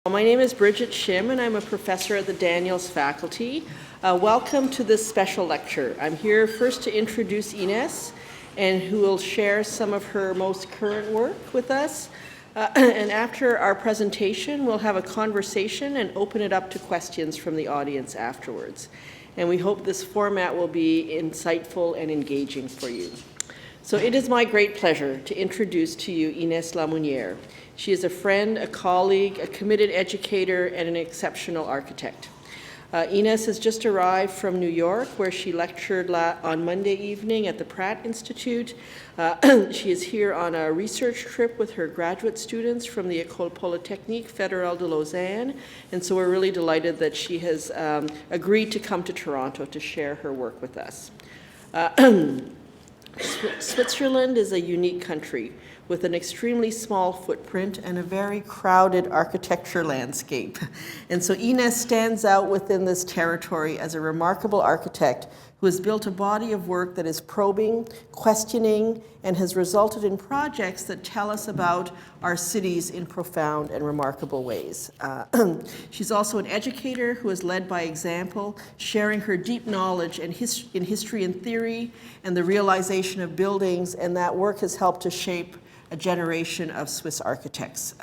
My name is Brigitte Shim, and I'm a professor at the Daniels faculty. Welcome to this special lecture. I'm here first to introduce Inès, and who will share some of her most current work with us. And after our presentation, we'll have a conversation and open it up to questions from the audience afterwards. And we hope this format will be insightful and engaging for you. So it is my great pleasure to introduce to you Inès Lamunière. She is a friend, a colleague, a committed educator, and an exceptional architect. Inès has just arrived from New York, where she lectured on Monday evening at the Pratt Institute. She is here on a research trip with her graduate students from the École Polytechnique Fédérale de Lausanne, and so we're really delighted that she has agreed to come to Toronto to share her work with us. Switzerland is a unique country with an extremely small footprint and a very crowded architecture landscape. And so Inès stands out within this territory as a remarkable architect who has built a body of work that is probing, questioning, and has resulted in projects that tell us about our cities in profound and remarkable ways. She's also an educator who has led by example, sharing her deep knowledge in history and theory and the realization of buildings, and that work has helped to shape a generation of Swiss architects.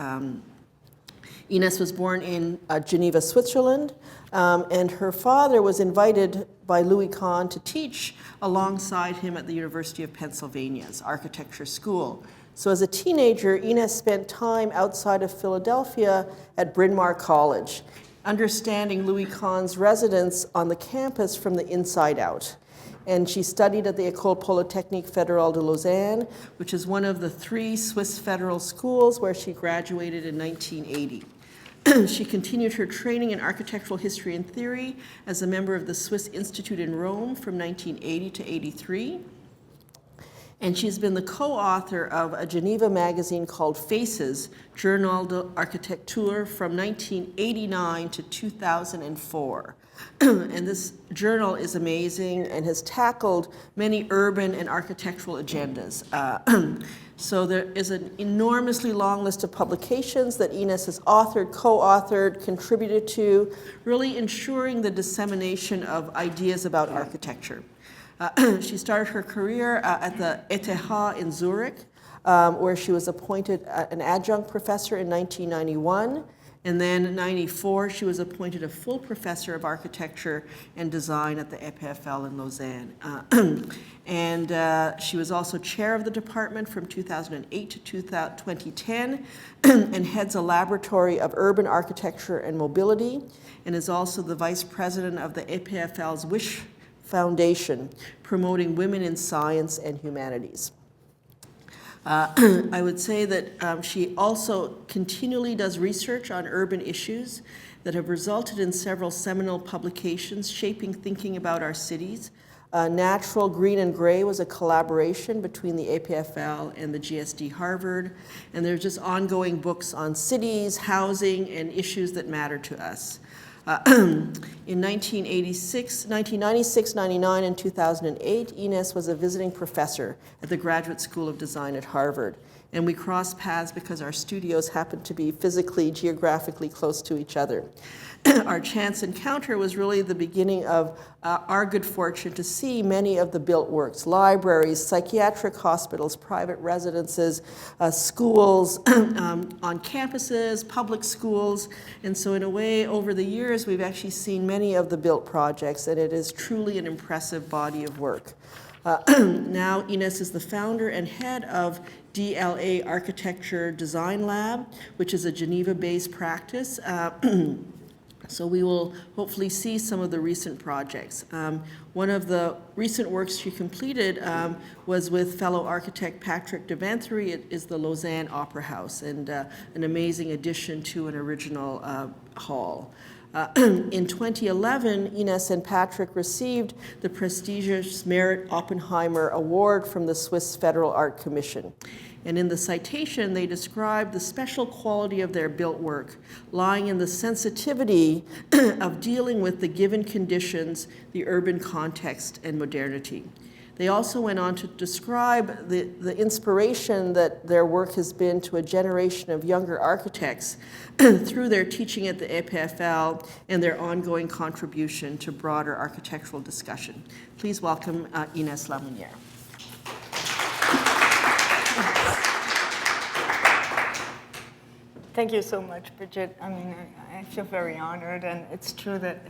Inès was born in Geneva, Switzerland, and her father was invited by Louis Kahn to teach alongside him at the University of Pennsylvania's architecture school. So as a teenager, Inès spent time outside of Philadelphia at Bryn Mawr College, understanding Louis Kahn's residence on the campus from the inside out. And she studied at the École Polytechnique Fédérale de Lausanne, which is one of the 3 Swiss federal schools where she graduated in 1980. She continued her training in architectural history and theory as a member of the Swiss Institute in Rome from 1980 to 83. And she's been the co-author of a Geneva magazine called Faces, Journal d'Architecture from 1989 to 2004. And this journal is amazing and has tackled many urban and architectural agendas. So there is an enormously long list of publications that Inès has authored, co-authored, contributed to, really ensuring the dissemination of ideas about architecture. She started her career at the ETH in Zurich, where she was appointed an adjunct professor in 1991. And then in 1994, she was appointed a full professor of architecture and design at the EPFL in Lausanne. And she was also chair of the department from 2008 to 2010, and heads a laboratory of urban architecture and mobility, and is also the vice president of the EPFL's Wish Foundation, promoting women in science and humanities. I would say that she also continually does research on urban issues that have resulted in several seminal publications shaping thinking about our cities. Natural, Green, and Gray was a collaboration between the APFL and the GSD Harvard, and there's just ongoing books on cities, housing, and issues that matter to us. In 1996, 99, and 2008, Inès was a visiting professor at the Graduate School of Design at Harvard. And we crossed paths because our studios happened to be physically, geographically close to each other. Our chance encounter was really the beginning of our good fortune to see many of the built works: libraries, psychiatric hospitals, private residences, schools on campuses, public schools. And so in a way, over the years, we've actually seen many of the built projects, and it is truly an impressive body of work. Now, Inès is the founder and head of DLA Architecture Design Lab, which is a Geneva-based practice. So we will hopefully see some of the recent projects. One of the recent works she completed was with fellow architect Patrick Devanthéry. It is the Lausanne Opera House, and an amazing addition to an original hall. In 2011, Inès and Patrick received the prestigious Meret Oppenheim Award from the Swiss Federal Art Commission. And in the citation, they described the special quality of their built work, lying in the sensitivity of dealing with the given conditions, the urban context, and modernity. They also went on to describe the inspiration that their work has been to a generation of younger architects through their teaching at the EPFL and their ongoing contribution to broader architectural discussion. Please welcome Inès Lamunière. Thank you so much, Brigitte. I mean, I feel very honored, and it's true that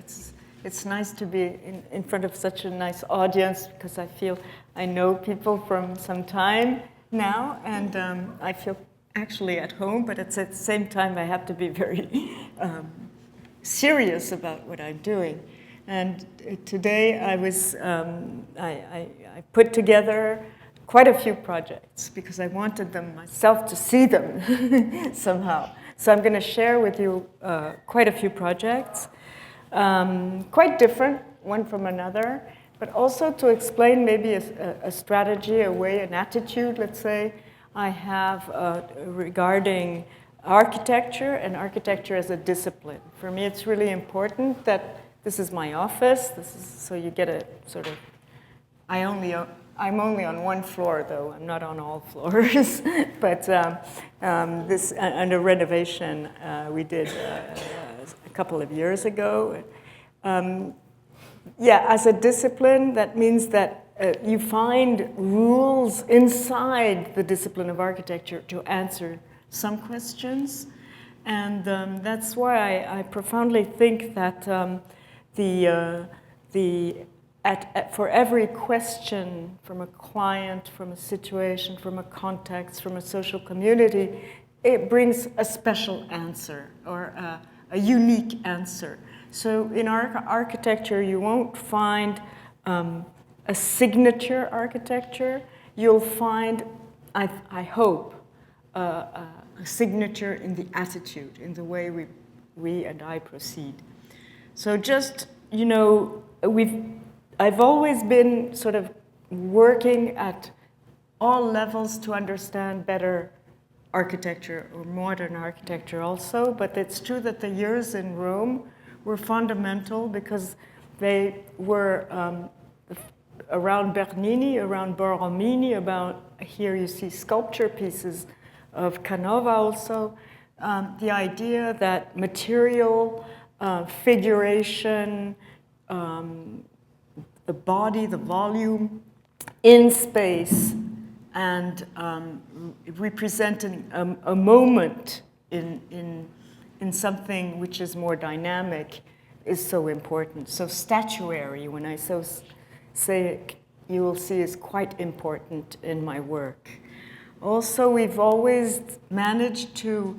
it's nice to be in front of such a nice audience, because I feel I know people from some time now, and I feel actually at home, but at the same time I have to be very serious about what I'm doing. And today I was, I put together quite a few projects because I wanted them myself to see them somehow. So I'm going to share with you quite a few projects. Quite different, one from another, but also to explain maybe a strategy, a way, an attitude, let's say, I have regarding architecture and architecture as a discipline. For me, it's really important that this is my office. So you get a sort of, I'm only on one floor, though. I'm not on all floors. But this, under renovation, we did a couple of years ago. Yeah, as a discipline, that means that you find rules inside the discipline of architecture to answer some questions. And that's why I profoundly think that for every question from a client, from a situation, from a context, from a social community, it brings a special answer or a unique answer. So in architecture, you won't find a signature architecture. You'll find, I hope, a signature in the attitude, in the way we and I proceed. So just, you know, I've always been sort of working at all levels to understand better architecture, or modern architecture also, but it's true that the years in Rome were fundamental because they were around Bernini, around Borromini, about, here you see sculpture pieces of Canova also, the idea that material, figuration, the body, the volume, in space, and representing a moment in something which is more dynamic is so important. So statuary, when I say it, you will see is quite important in my work. Also, we've always managed to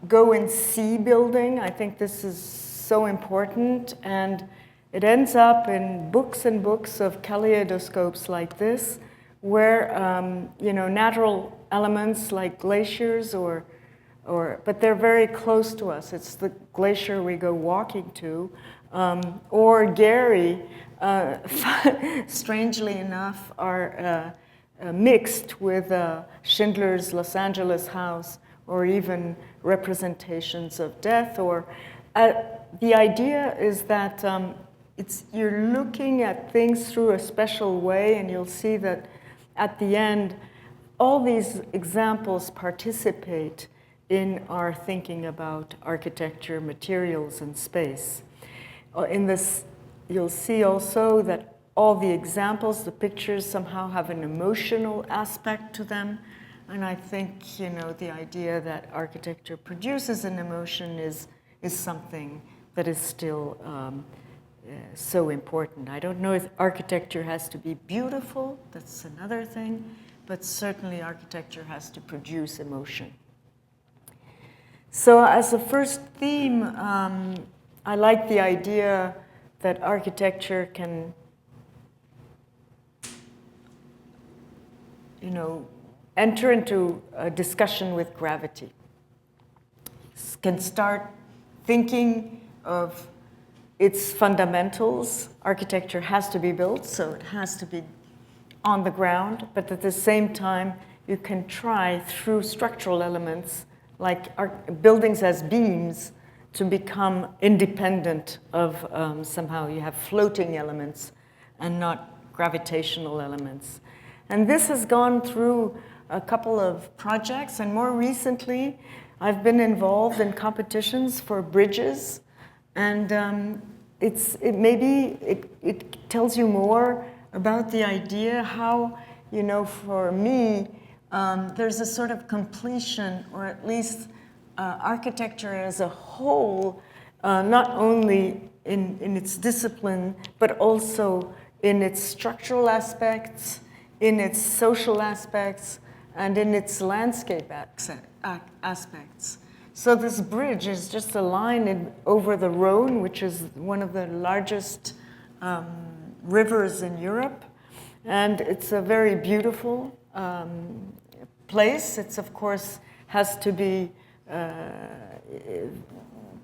go and see building. I think this is so important, and it ends up in books and books of kaleidoscopes like this, where you know, natural elements like glaciers but they're very close to us. It's the glacier we go walking to, or Gary, strangely enough, are mixed with Schindler's Los Angeles house, or even representations of death. Or the idea is that you're looking at things through a special way, and you'll see that at the end, all these examples participate in our thinking about architecture, materials, and space. In this, you'll see also that all the examples, the pictures, somehow have an emotional aspect to them. And I think, you know, the idea that architecture produces an emotion is something that is still so important. I don't know if architecture has to be beautiful, that's another thing, but certainly architecture has to produce emotion. So as a first theme, I like the idea that architecture can, you know, enter into a discussion with gravity. Can start thinking of its fundamentals. Architecture has to be built, so it has to be on the ground, but at the same time, you can try through structural elements, like buildings as beams, to become independent of somehow you have floating elements and not gravitational elements. And this has gone through a couple of projects, and more recently, I've been involved in competitions for bridges, and it tells you more about the idea how, you know, for me, there's a sort of completion, or at least architecture as a whole, not only in its discipline, but also in its structural aspects, in its social aspects, and in its landscape aspects. So this bridge is just a line over the Rhone, which is one of the largest rivers in Europe. And it's a very beautiful place. It's, of course, has to be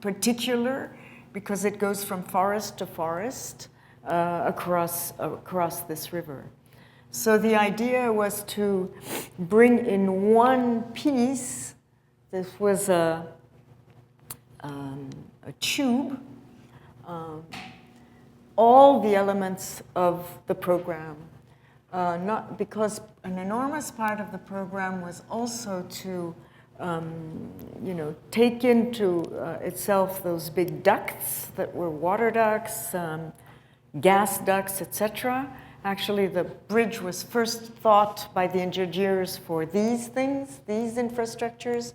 particular because it goes from forest to forest across this river. So the idea was to bring in one piece. This was a tube, all the elements of the program. Not because an enormous part of the program was also to, you know, take into itself those big ducts that were water ducts, gas ducts, etc. Actually, the bridge was first thought by the engineers for these things, these infrastructures.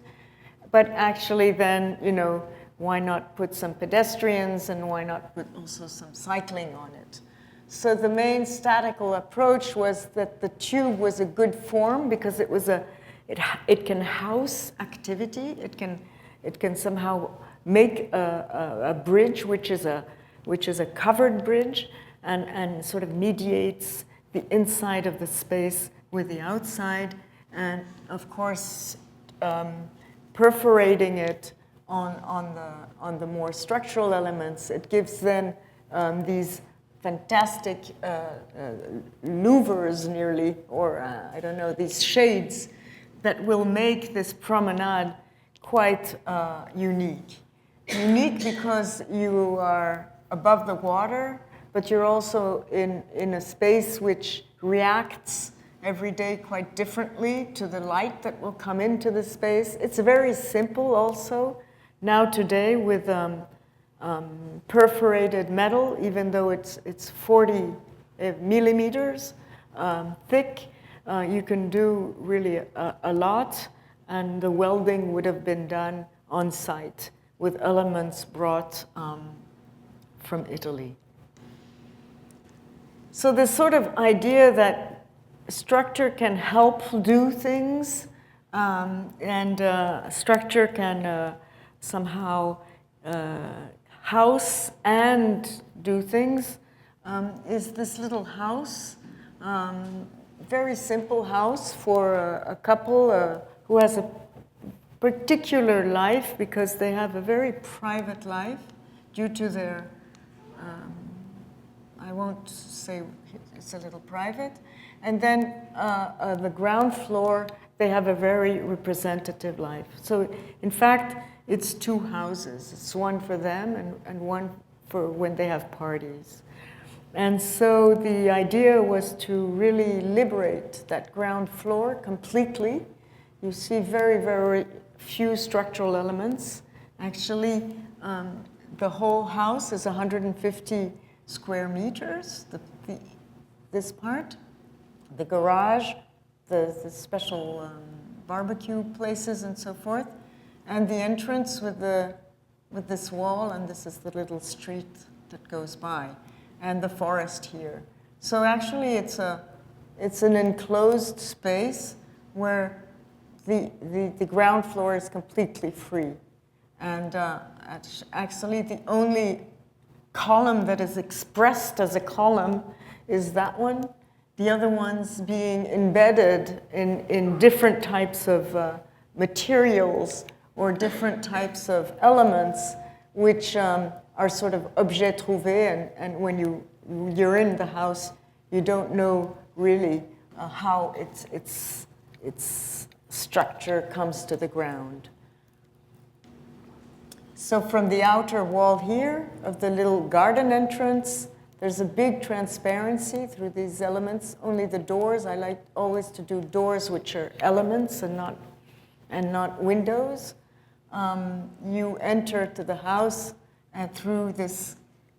But actually then, you know, why not put some pedestrians and why not put also some cycling on it? So the main statical approach was that the tube was a good form because it was it can house activity. It can somehow make a bridge which is a covered bridge and sort of mediates the inside of the space with the outside, and of course perforating it on the more structural elements. It gives then these fantastic louvers nearly, or I don't know, these shades that will make this promenade quite unique. Unique because you are above the water, but you're also in a space which reacts every day quite differently to the light that will come into the space. It's very simple also now today with perforated metal, even though it's 40 millimeters thick. You can do really a lot, and the welding would have been done on site with elements brought from Italy. So this sort of idea that structure can help do things, and structure can somehow house and do things, is this little house, very simple house for a couple who has a particular life because they have a very private life due to their, I won't say it's a little private. And then the ground floor, they have a very representative life. So in fact, it's two houses. It's one for them and one for when they have parties. And so the idea was to really liberate that ground floor completely. You see very, very few structural elements. Actually, the whole house is 150 square meters, this part. The garage, the special barbecue places and so forth, and the entrance with this wall, and this is the little street that goes by, and the forest here. So actually it's an enclosed space where the ground floor is completely free. And actually the only column that is expressed as a column is that one. The other ones being embedded in different types of materials or different types of elements, which are sort of objets trouvés, and when you're in the house, you don't know really how its structure comes to the ground. So from the outer wall here of the little garden entrance, there's a big transparency through these elements. Only the doors, I like always to do doors which are elements and not windows. You enter to the house and through this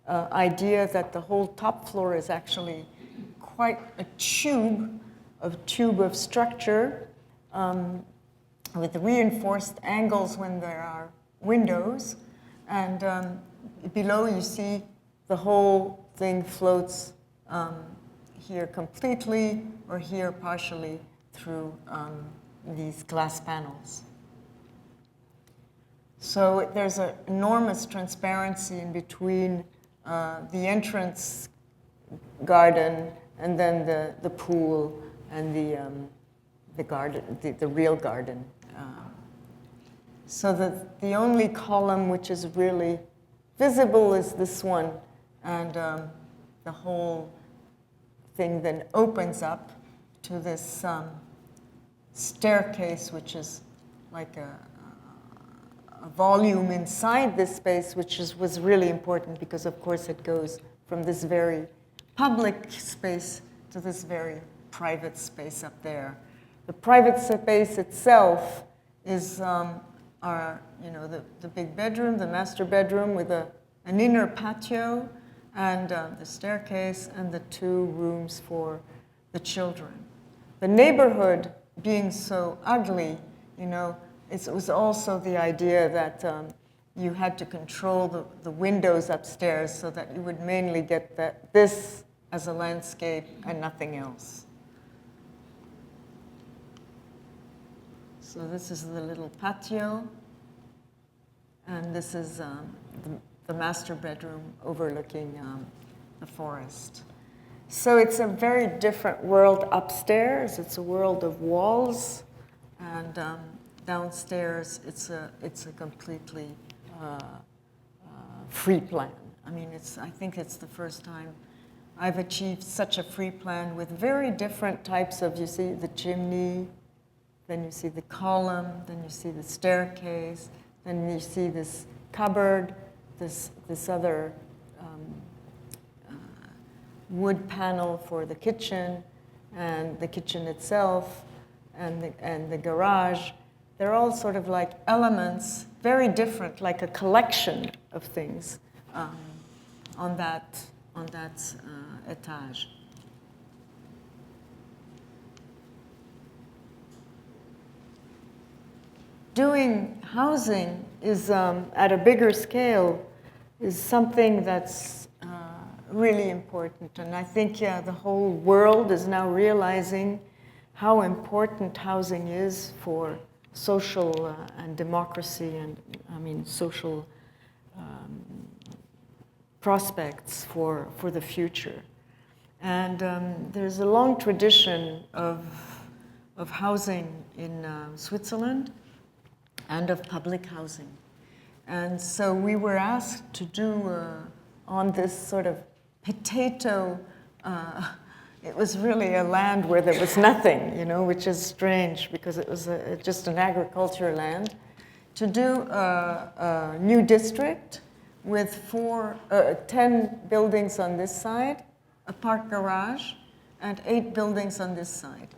idea that the whole top floor is actually quite a tube of structure with reinforced angles when there are windows. And below you see the whole thing floats here completely or here partially through these glass panels. So there's an enormous transparency in between the entrance garden and then the pool and the garden, the real garden. So the only column which is really visible is this one, and the whole thing then opens up to this staircase, which is like a volume inside this space, which was really important because, of course, it goes from this very public space to this very private space up there. The private space itself is the big bedroom, the master bedroom with an inner patio and the staircase and the 2 rooms for the children. The neighborhood being so ugly, it was also the idea that you had to control the windows upstairs so that you would mainly get this as a landscape and nothing else. So this is the little patio, and this is the master bedroom overlooking the forest. So it's a very different world upstairs. It's a world of walls, and downstairs it's a completely free plan. I mean, I think it's the first time I've achieved such a free plan with very different types of, you see the chimney, then you see the column, then you see the staircase, then you see this cupboard, this other wood panel for the kitchen, and the kitchen itself, and the garage. They're all sort of like elements, very different, like a collection of things on that etage. Doing housing is at a bigger scale is something that's really important, and I think the whole world is now realizing how important housing is for social and democracy and social prospects for the future. And there's a long tradition of housing in Switzerland and of public housing. And so we were asked to do on this sort of potato, it was really a land where there was nothing, which is strange because it was just an agriculture land, to do a new district with 10 buildings on this side, a park garage, and 8 buildings on this side.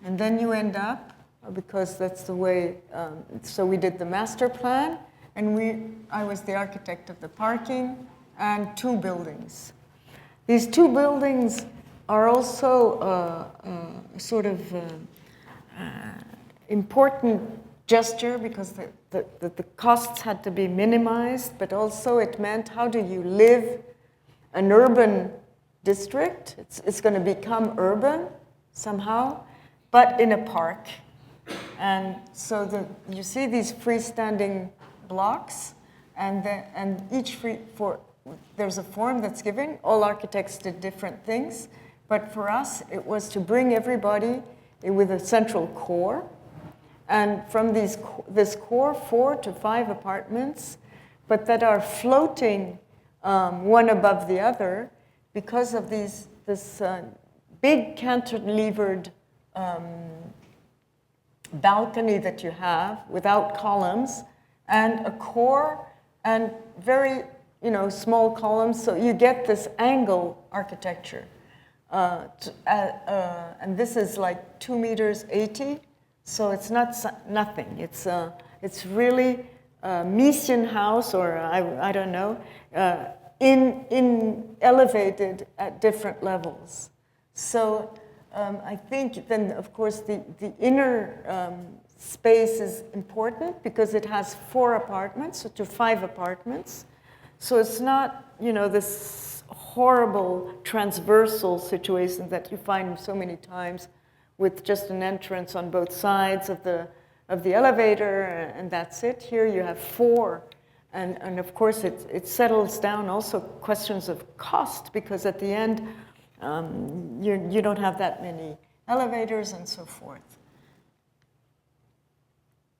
And then you end up, because that's the way, so we did the master plan, and I was the architect of the parking, and 2 buildings. These 2 buildings are also sort of important gesture because the costs had to be minimized, but also it meant how do you live an urban district? It's going to become urban somehow, but in a park. And so you see these freestanding blocks, and each there's a form that's given. All architects did different things, but for us it was to bring everybody with a central core, and from this core 4 to 5 apartments, but that are floating one above the other because of this big cantilevered balcony that you have without columns, and a core and very small columns, so you get this angle architecture. And this is like 2 meters 80, so it's not nothing. It's really a Miesian house, or I don't know, in elevated at different levels. So I think then, of course, the inner space is important because it has 4 apartments, to 5 apartments. So it's not, this horrible transversal situation that you find so many times with just an entrance on both sides of the elevator, and that's it. Here you have 4. And of course, it settles down also questions of cost, because at the end, you don't have that many elevators and so forth.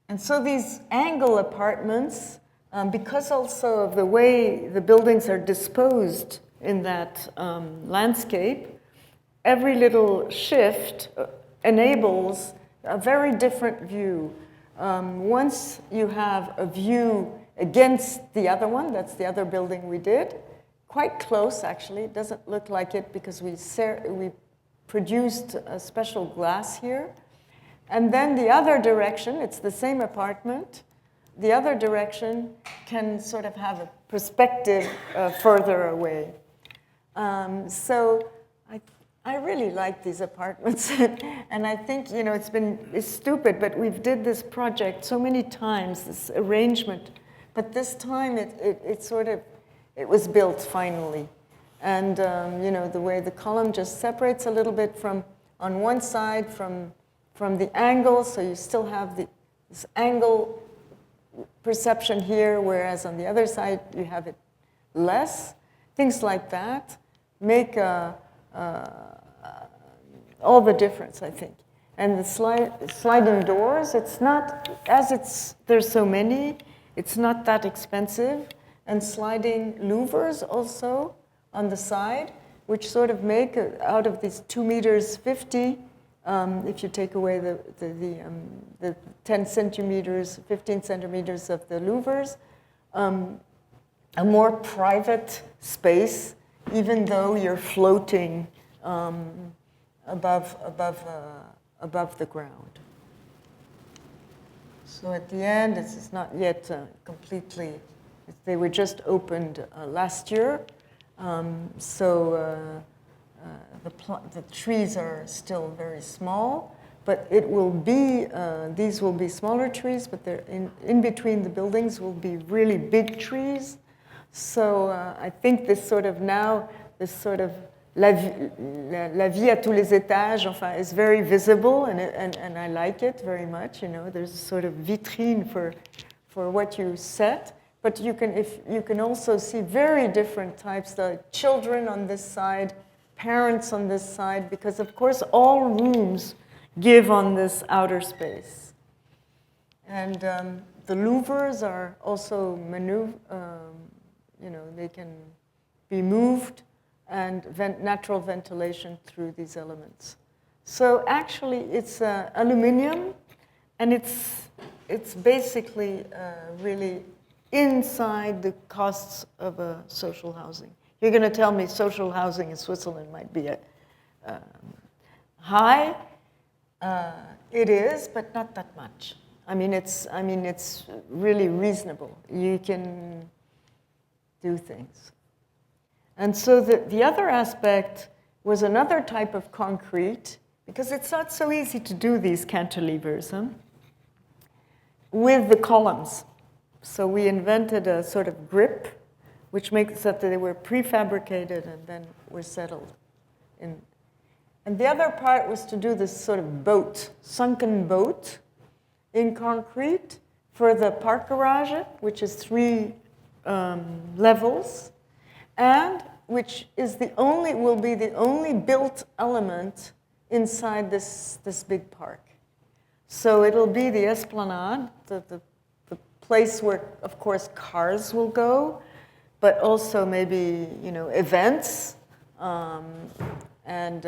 And so these angle apartments, because also of the way the buildings are disposed in that landscape, every little shift enables a very different view. Once you have a view against the other one, that's the other building we did, quite close actually, it doesn't look like it because we produced a special glass here. And then the other direction, it's the same apartment, the other direction can sort of have a perspective further away. So I really like these apartments, and I think, it's stupid, but we've did this project so many times, this arrangement, but this time it was built finally. And, the way the column just separates a little bit on one side from the angle, so you still have this angle perception here, whereas on the other side you have it less. Things like that make all the difference, I think. And the sliding doors, it's not, there's so many, it's not that expensive. And sliding louvers also on the side, which sort of make out of these 2 meters 50, if you take away the 10 centimeters, 15 centimeters of the louvers, a more private space, even though you're floating above the ground. So at the end, this is not yet completely. They were just opened last year, so the trees are still very small. But it will be, these will be smaller trees, but they're in between the buildings will be really big trees. So I think this sort of la vie à tous les étages, enfin, is very visible, and I like it very much. There's a sort of vitrine for what you set. But you can also see very different types, the children on this side, parents on this side, because of course all rooms give on this outer space. And the louvers are also they can be moved, and natural ventilation through these elements. So actually it's aluminum, and it's basically really inside the costs of social housing. You're going to tell me social housing in Switzerland might be high. It is, but not that much. It's really reasonable. You can do things. And so the other aspect was another type of concrete, because it's not so easy to do these cantilevers with the columns. So we invented a sort of grip, which makes that they were prefabricated and then were settled in. And the other part was to do this sort of boat, sunken boat in concrete for the park garage, which is 3 levels, and which is will be the only built element inside this big park. So it'll be the esplanade, the place where, of course, cars will go, but also maybe events and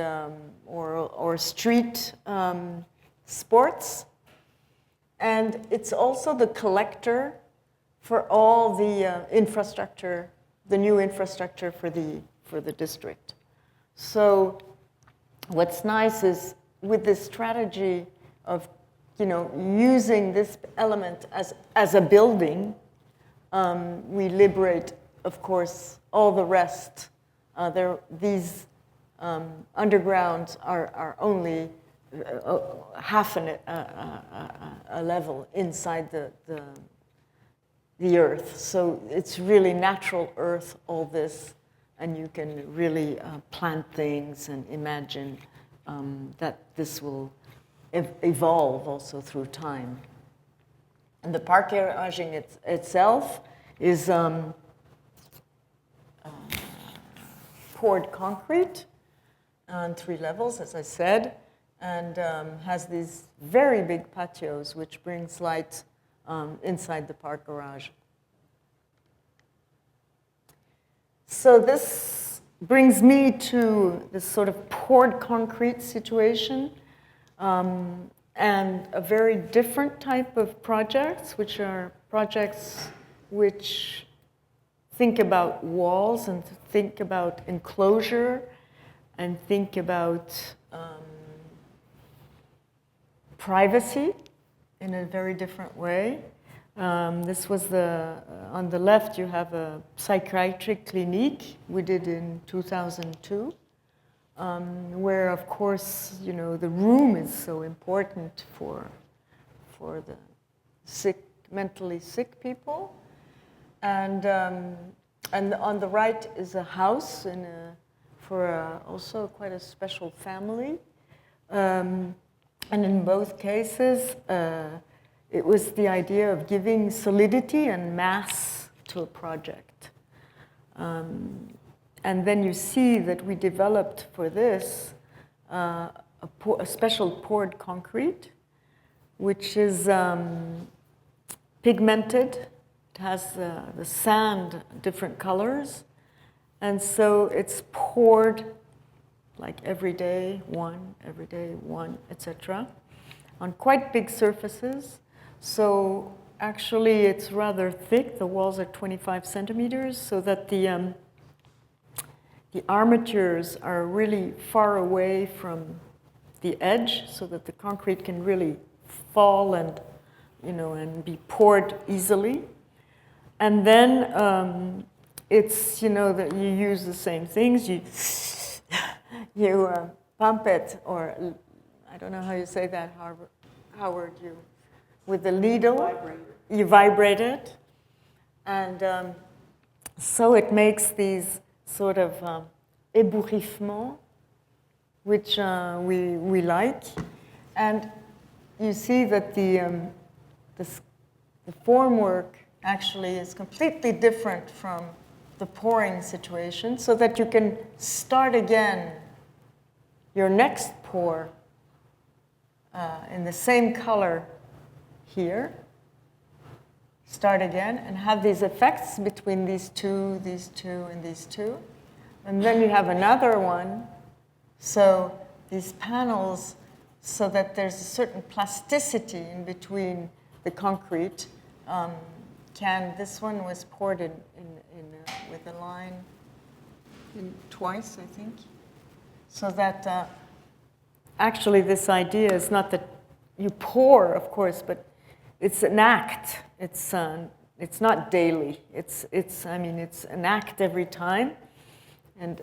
or street sports, and it's also the collector for all the infrastructure the new infrastructure for the district. So what's nice is with this strategy of using this element as a building, we liberate, of course, all the rest. These undergrounds are only half a level inside the earth. So it's really natural earth, all this, and you can really plant things and imagine that this will evolve also through time. And the parkgaraging itself is poured concrete on 3 levels, as I said, and has these very big patios, which brings light inside the park garage. So this brings me to this sort of poured concrete situation, and a very different type of projects, which are projects which think about walls and think about enclosure and think about privacy in a very different way. This was on the left you have a psychiatric clinic we did in 2002, where of course, the room is so important for the mentally sick people. And on the right is a house for also quite a special family. And in both cases, it was the idea of giving solidity and mass to a project. And then you see that we developed for this a special poured concrete, which is pigmented. It has the sand, different colors. And so it's poured like every day, one, etc., on quite big surfaces. So actually it's rather thick. The walls are 25 centimeters, so that the armatures are really far away from the edge, so that the concrete can really fall and be poured easily. And then it's that you use the same things. You pump it, or I don't know how you say that, Howard. You with the needle, you vibrate it, and so it makes these sort of ébouriffements, which we like. And you see that the formwork actually is completely different from the pouring situation, so that you can start again your next pour in the same color here. Start again and have these effects between these two, and these two. And then you have another one. So these panels, so that there's a certain plasticity in between the concrete. This one was poured in with a line twice, I think. So that actually this idea is not that you pour, of course, but it's an act. It's not daily. It's an act every time, and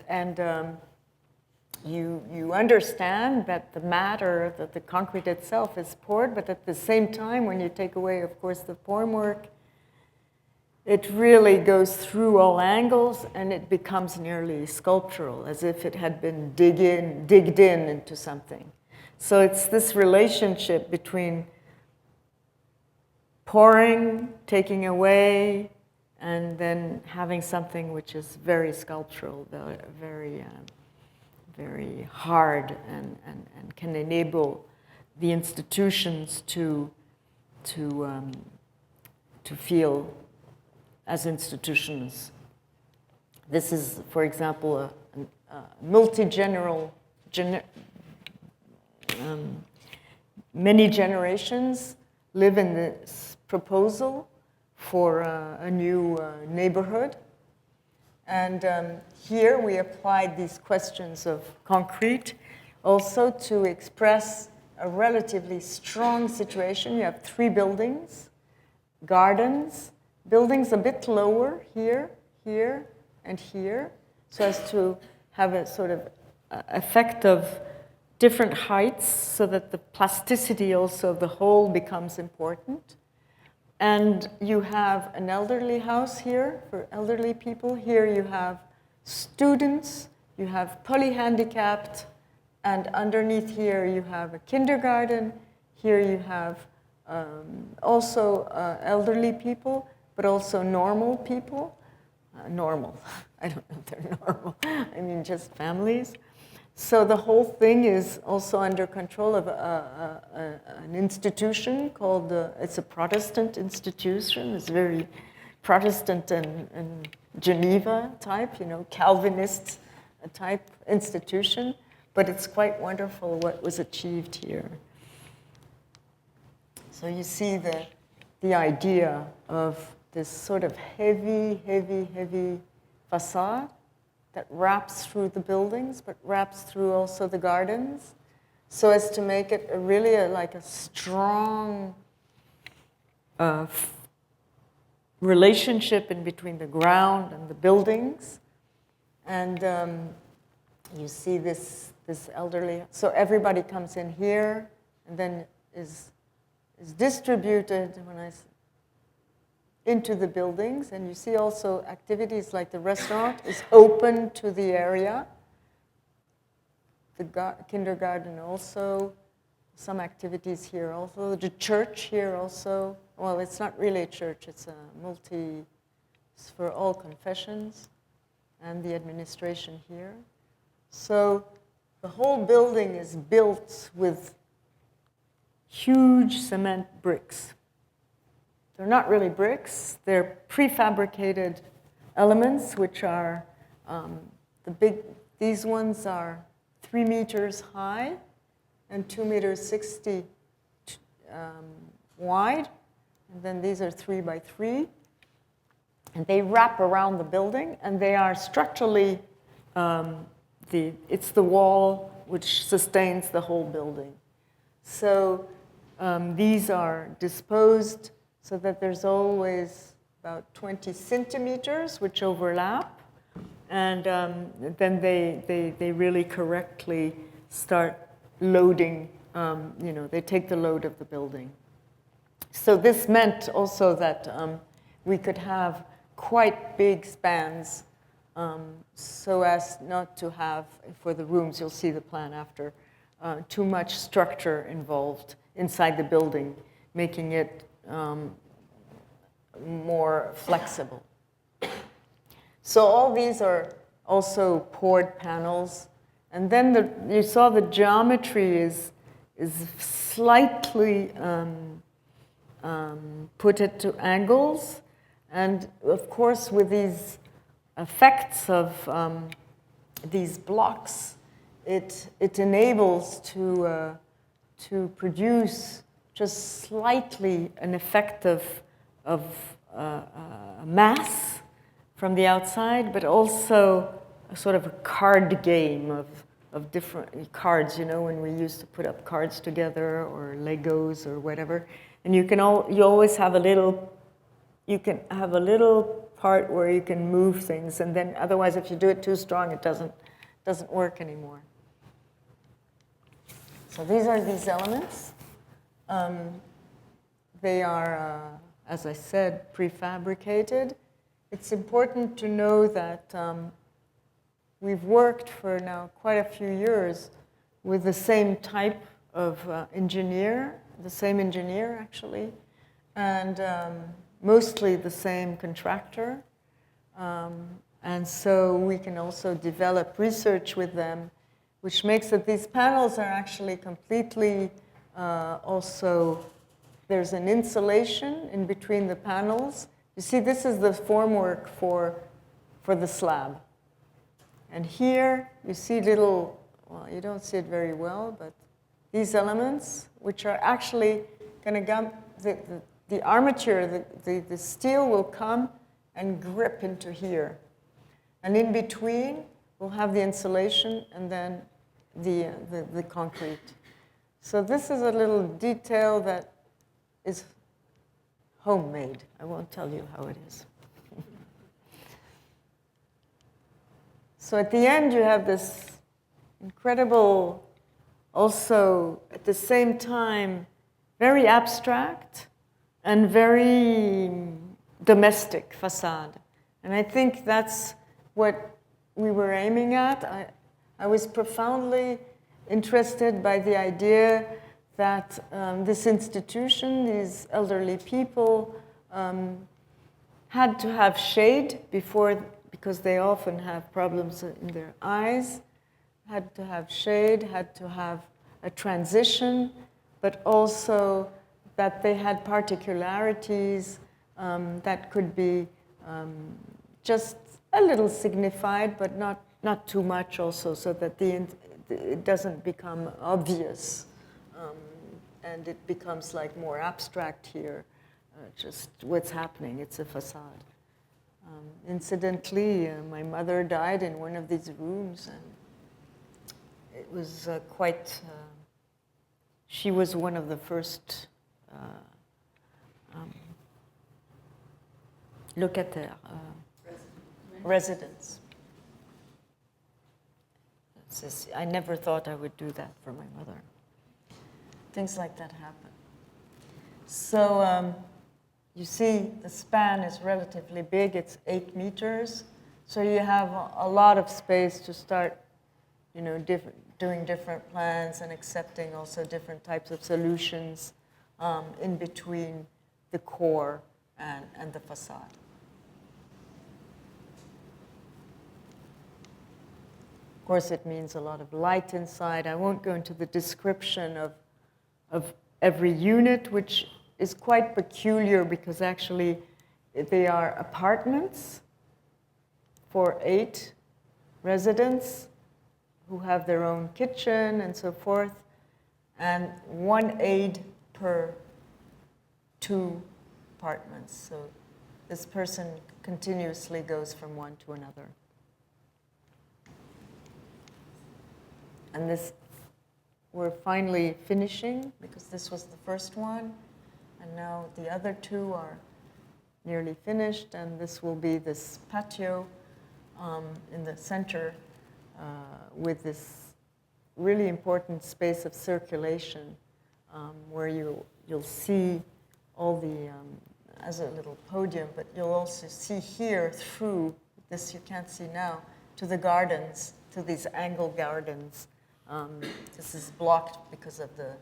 you understand that the matter, that the concrete itself is poured, but at the same time, when you take away, of course, the formwork, it really goes through all angles, and it becomes nearly sculptural, as if it had been digged in into something. So it's this relationship between pouring, taking away, and then having something which is very sculptural, very hard, and can enable the institutions to feel as institutions. This is, for example, a many generations live in this proposal for a new neighborhood. And here we applied these questions of concrete also to express a relatively strong situation. You have 3 buildings, gardens, buildings a bit lower here, here, and here, so as to have a sort of effect of different heights so that the plasticity also of the whole becomes important. And you have an elderly house here for elderly people. Here you have students, you have polyhandicapped, and underneath here you have a kindergarten. Here you have also elderly people, but also normal people. Normal, I don't know if they're normal. I mean just families. So the whole thing is also under control of an institution called, it's a Protestant institution. It's very Protestant and Geneva type, you know, Calvinist type institution. But it's quite wonderful what was achieved here. So you see the idea of this sort of heavy, heavy, heavy facade that wraps through the buildings, but wraps through also the gardens, so as to make it like a strong relationship in between the ground and the buildings. And you see this elderly, so everybody comes in here and then is distributed into the buildings, and you see also activities like the restaurant is open to the area. The kindergarten also, some activities here also. The church here also. Well, it's not really a church, it's it's for all confessions, and the administration here. So the whole building is built with huge cement bricks. They're not really bricks, they're prefabricated elements, which are these ones are 3 meters high and 2 meters 60 wide. And then these are 3 by 3. And they wrap around the building, and they are structurally, it's the wall which sustains the whole building. So these are disposed so that there's always about 20 centimeters which overlap, and then they really correctly start loading, they take the load of the building. So this meant also that we could have quite big spans so as not to have, for the rooms, you'll see the plan after, too much structure involved inside the building, making it more flexible. So all these are also poured panels. And then you saw the geometry is slightly put it to angles. And of course, with these effects of these blocks, it enables to produce just slightly an effect of mass from the outside, but also a sort of a card game of different cards, when we used to put up cards together or Legos or whatever. And you always have you can have a little part where you can move things, and then otherwise if you do it too strong, it doesn't work anymore. So these are these elements. They are, as I said, prefabricated. It's important to know that we've worked for now quite a few years with the same type of engineer, the same engineer actually, and mostly the same contractor. And so we can also develop research with them, which makes that these panels are actually completely also, there's an insulation in between the panels. You see, this is the formwork for the slab. And here you see little, well, you don't see it very well, but these elements, which are actually going to the armature, the steel will come and grip into here. And in between, we'll have the insulation and then the concrete. So this is a little detail that is homemade. I won't tell you how it is. So at the end, you have this incredible, also at the same time, very abstract and very domestic facade. And I think that's what we were aiming at. I was profoundly interested by the idea that this institution, these elderly people, had to have shade because they often have problems in their eyes, had to have shade, had to have a transition, but also that they had particularities that could be just a little signified, but not too much also, so that it doesn't become obvious. And it becomes like more abstract here, just what's happening. It's a facade. Incidentally, my mother died in one of these rooms, and it was quite, she was one of the first locataires, residents. I never thought I would do that for my mother. Things like that happen. So you see the span is relatively big. It's 8 meters. So you have a lot of space to start, doing different plans and accepting also different types of solutions in between the core and the facade. Of course, it means a lot of light inside. I won't go into the description of every unit, which is quite peculiar because actually they are apartments for 8 residents who have their own kitchen and so forth, and 1 aide per 2 apartments. So this person continuously goes from one to another. And this, we're finally finishing because this was the first one, and now the other 2 are nearly finished, and this will be this patio in the center with this really important space of circulation where you'll see all the, as a little podium, but you'll also see here through, this you can't see now, to the gardens, to these angle gardens. This is blocked because of the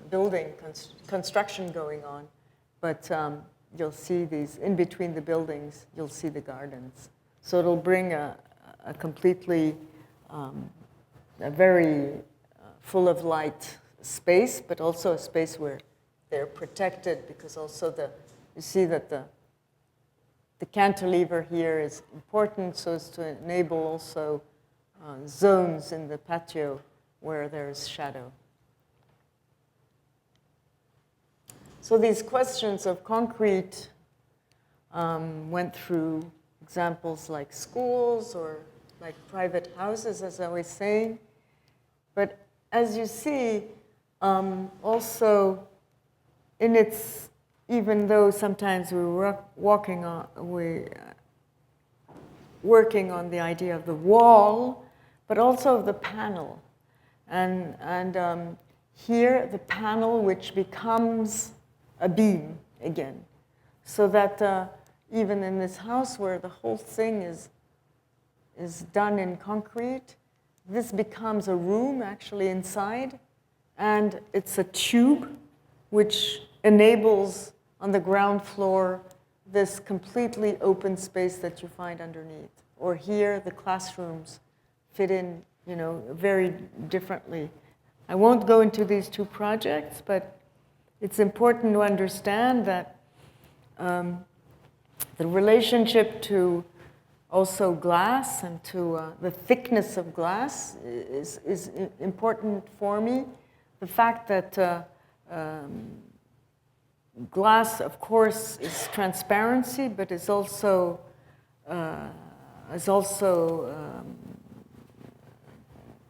building construction going on, but you'll see these, in between the buildings, you'll see the gardens. So it'll bring a completely, a very full of light space, but also a space where they're protected because also you see that the cantilever here is important so as to enable also zones in the patio where there's shadow. So these questions of concrete went through examples like schools or like private houses, as I was saying. But as you see, also in its, even though sometimes we were working on the idea of the wall, but also of the panel. And here, the panel which becomes a beam again. So that even in this house where the whole thing is done in concrete, this becomes a room actually inside, and it's a tube which enables on the ground floor this completely open space that you find underneath. Or here, the classrooms fit in, very differently. I won't go into these 2 projects, but it's important to understand that the relationship to also glass and to the thickness of glass is important for me. The fact that glass, of course, is transparency, but is also is also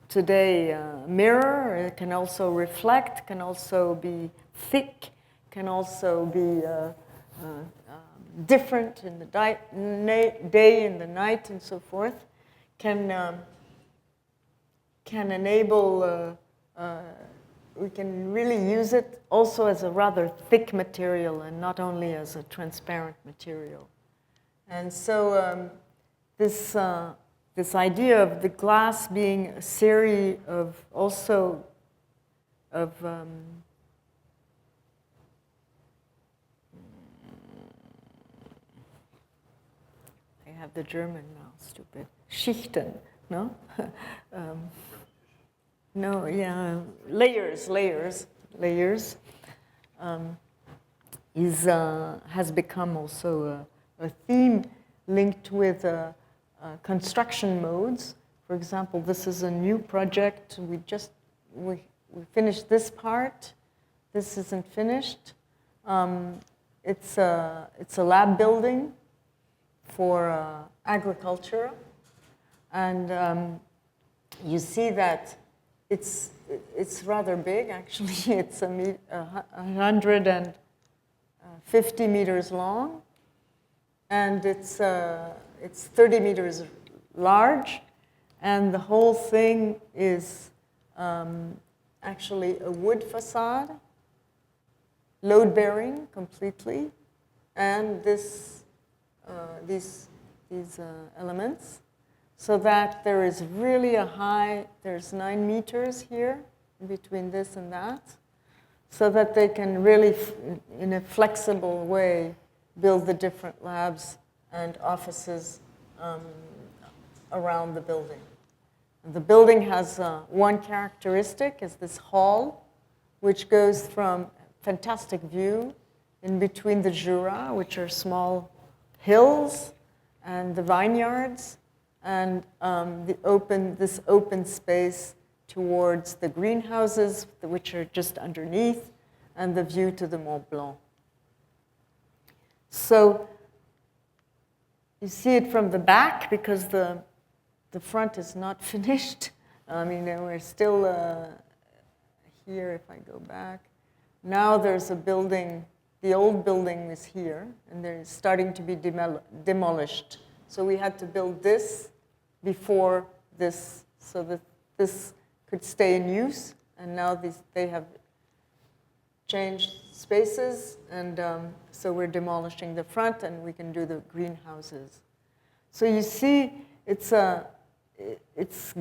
today a mirror. It can also reflect, can also be thick, can also be different in the day, in the night, and so forth. Can enable. We can really use it also as a rather thick material and not only as a transparent material. And so this idea of the glass being a series of also of I have the German now, stupid. Schichten, no? No, yeah, layers, has become also a theme linked with construction modes. For example, this is a new project. We finished this part. This isn't finished. It's a lab building for agriculture, and you see that it's rather big, actually. It's 150 meters long, and it's 30 meters large, and the whole thing is actually a wood facade, load-bearing completely, and these elements, so that there is really there's 9 meters here between this and that, so that they can really, in a flexible way, build the different labs and offices around the building. And the building has one characteristic, is this hall, which goes from fantastic view in between the Jura, which are small hills, and the vineyards, and this open space towards the greenhouses, which are just underneath, and the view to the Mont Blanc. So you see it from the back, because the front is not finished. I mean, we're still here, if I go back. Now there's a building. The old building is here, and they're starting to be demolished. So we had to build this before this, so that this could stay in use. And now they have changed spaces, and so we're demolishing the front, and we can do the greenhouses. So you see, it's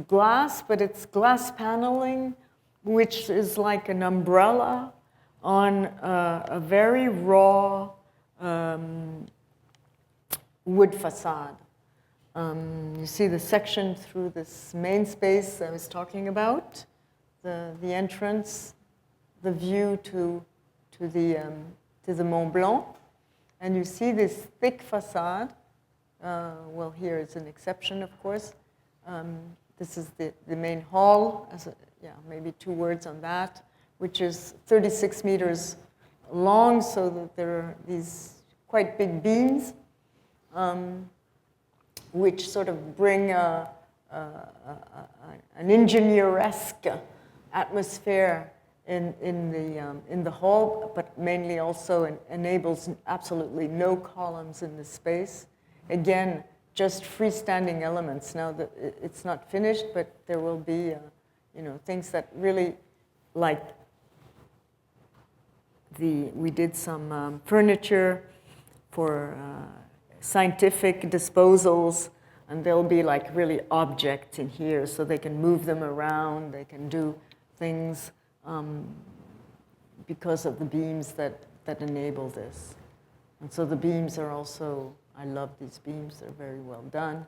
glass, but it's glass paneling, which is like an umbrella on a very raw wood facade. You see the section through this main space I was talking about, the entrance, the view to the Mont Blanc, and you see this thick facade. Well, here is an exception, of course. This is the main hall. Maybe 2 words on that, which is 36 meters long, so that there are these quite big beams, which sort of bring an engineer-esque atmosphere in the hall, but mainly also enables absolutely no columns in the space. Again, just freestanding elements. Now that it's not finished, but there will be things that really, like we did some furniture for scientific disposals, and there'll be like really objects in here, so they can move them around, they can do things because of the beams that enable this. And so the beams are also, I love these beams, they're very well done.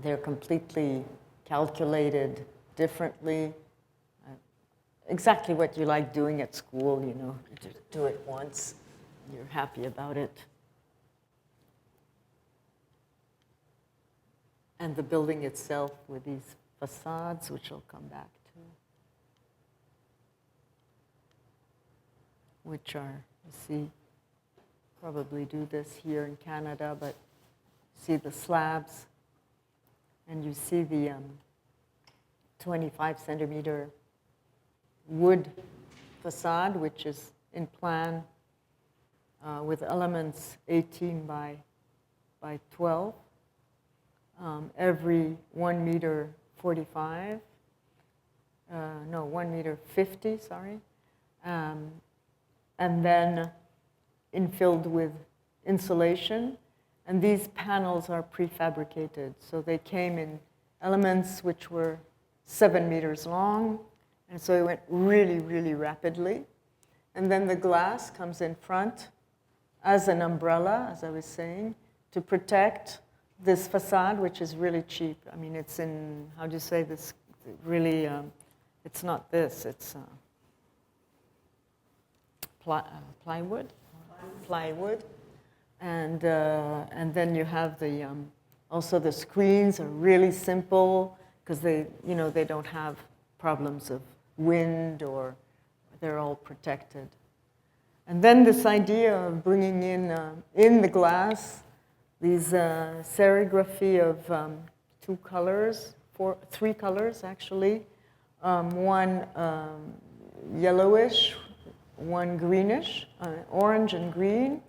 They're completely calculated differently. Exactly what you like doing at school, you do it once, you're happy about it. And the building itself with these facades, which I'll come back to, which are, you see, probably do this here in Canada, but see the slabs, and you see the 25 centimeter wood facade, which is in plan with elements 18 by 12, every 1 meter 45, no, 1 meter 50, sorry, and then infilled with insulation. And these panels are prefabricated, so they came in elements which were 7 meters long, and so it went really, really rapidly. And then the glass comes in front as an umbrella, as I was saying, to protect this facade, which is really cheap. I mean, it's in, how do you say this, really, it's not this, it's plywood. And then you have the also the screens are really simple because they don't have problems of wind, or they're all protected. And then this idea of bringing in the glass these serigraphy of 2 colors, 3 colors actually, one yellowish, one greenish, orange and green.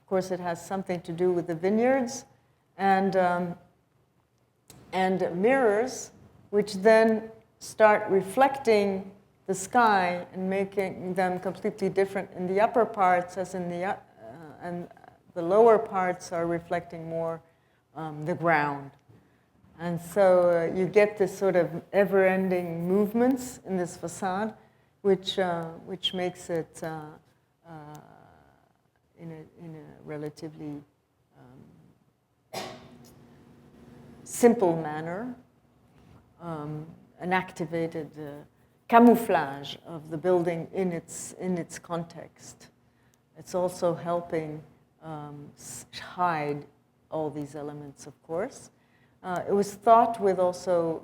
Of course, it has something to do with the vineyards, and mirrors, which then start reflecting the sky and making them completely different in the upper parts, as in and the lower parts are reflecting more the ground. And so you get this sort of ever-ending movements in this facade, which makes it in a relatively simple manner, an activated camouflage of the building in its context. It's also helping hide all these elements, of course. It was thought with also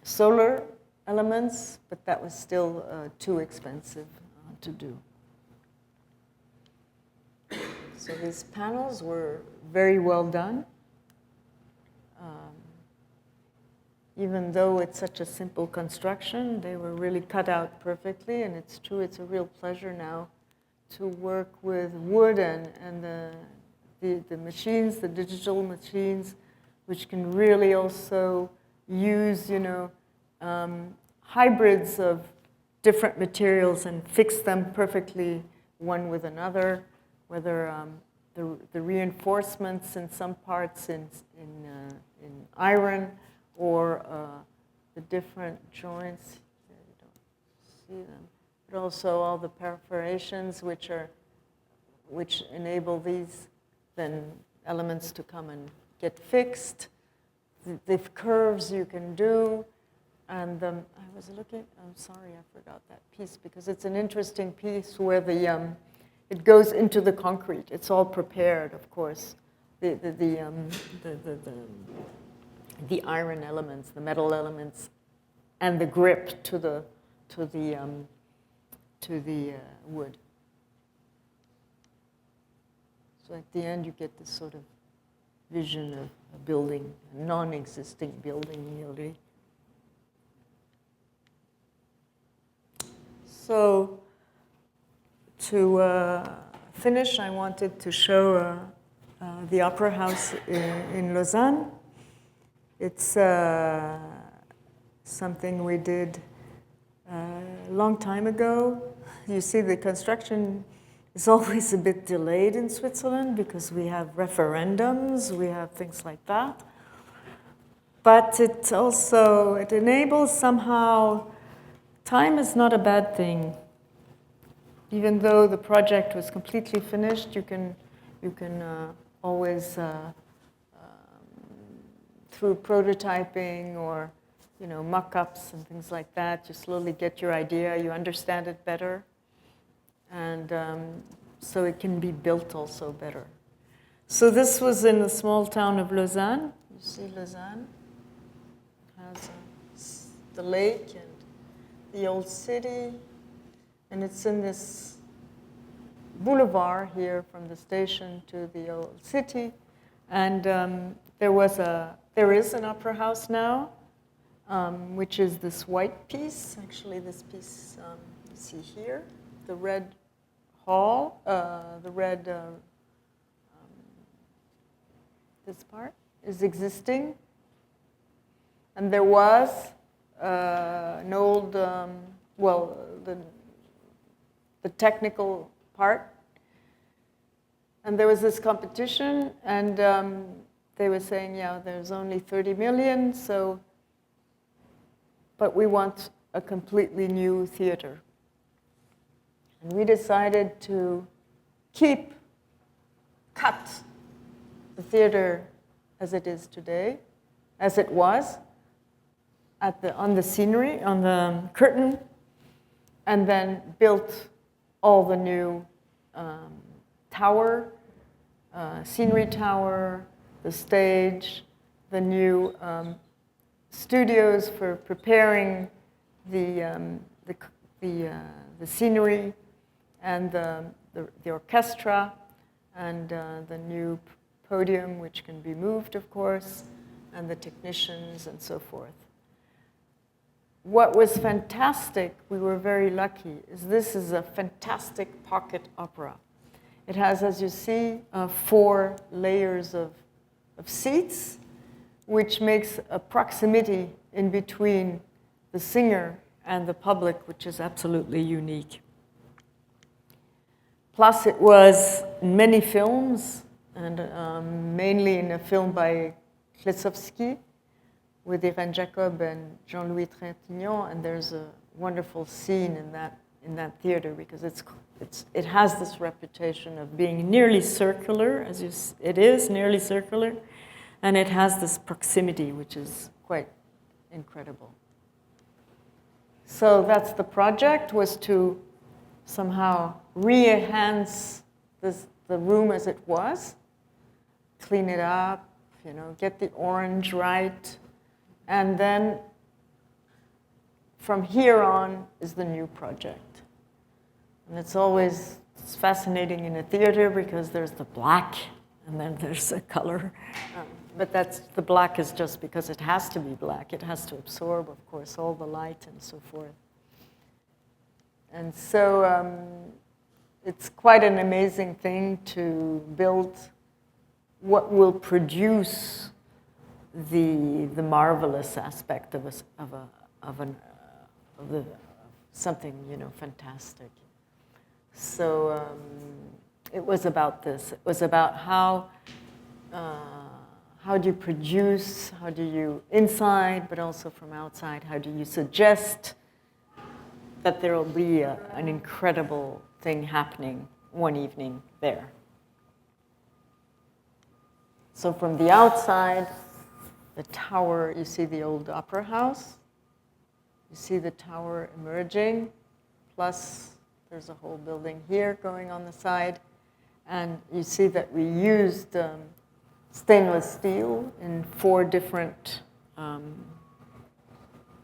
solar elements, but that was still too expensive to do. So these panels were very well done. Even though it's such a simple construction, they were really cut out perfectly, and it's true, it's a real pleasure now to work with wood and the machines, the digital machines, which can really also use, hybrids of different materials and fix them perfectly one with another, whether the reinforcements in some parts in iron, or the different joints. Here you don't see them, but also all the perforations which enable these then elements to come and get fixed. The curves you can do, and I was looking. I'm sorry, I forgot that piece because it's an interesting piece where it goes into the concrete. It's all prepared, of course. The iron elements, the metal elements, and the grip to the wood. So at the end, you get this sort of vision of a building, a non-existing building, really. So to finish, I wanted to show the Opera House in Lausanne. It's something we did a long time ago. You see, the construction is always a bit delayed in Switzerland because we have referendums, we have things like that. But it enables somehow, time is not a bad thing. Even though the project was completely finished, you can always through prototyping or mock-ups and things like that, you slowly get your idea, you understand it better, and so it can be built also better. So this was in the small town of Lausanne. You see Lausanne has the lake and the old city, and it's in this boulevard here from the station to the old city. And there is an opera house now, which is this white piece. Actually, this piece you see here, the red hall, the red, this part is existing. And there was an old, well, the technical part. And there was this competition, and they were saying, yeah, there's only 30 million, so, but we want a completely new theater. And we decided to cut the theater as it is today, as it was, on the scenery, on the curtain, and then built all the new tower, scenery tower, the stage, the new studios for preparing the scenery, and the orchestra, and the new podium, which can be moved, of course, and the technicians, and so forth. What was fantastic, we were very lucky, is this is a fantastic pocket opera. It has, as you see, 4 layers of seats, which makes a proximity in between the singer and the public, which is absolutely unique. Plus, it was in many films, and mainly in a film by Klesowski, with Irene Jacob and Jean-Louis Trintignant, and there's a wonderful scene in that theater because it has this reputation of being nearly circular, it is nearly circular, and it has this proximity, which is quite incredible. So that's the project, was to somehow re-enhance the room as it was, clean it up, get the orange right, and then from here on is the new project. And it's fascinating in a theater because there's the black and then there's a color. But the black is just because it has to be black. It has to absorb, of course, all the light and so forth. And so it's quite an amazing thing to build what will produce the marvelous aspect of something fantastic. So it was about this. It was about how do you produce, how do you inside, but also from outside, how do you suggest that there will be an incredible thing happening one evening there. So from the outside, the tower, you see the old opera house. You see the tower emerging, plus there's a whole building here going on the side. And you see that we used stainless steel in 4 different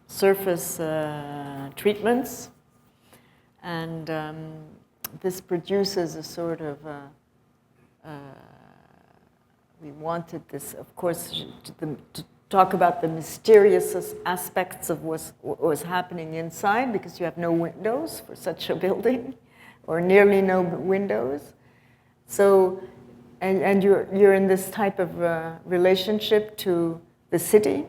surface treatments. And this produces a sort of, we wanted this, of course, to talk about the mysterious aspects of what was happening inside, because you have no windows for such a building, or nearly no windows. So, and you're in this type of relationship to the city,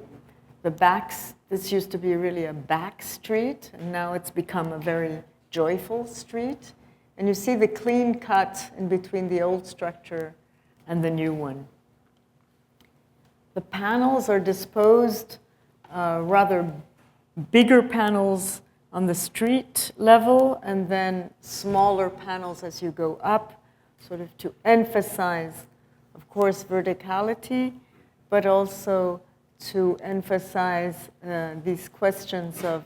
the backs. This used to be really a back street, and now it's become a very joyful street. And you see the clean cut in between the old structure and the new one. The panels are disposed, rather bigger panels on the street level, and then smaller panels as you go up, sort of to emphasize, of course, verticality, but also to emphasize these questions of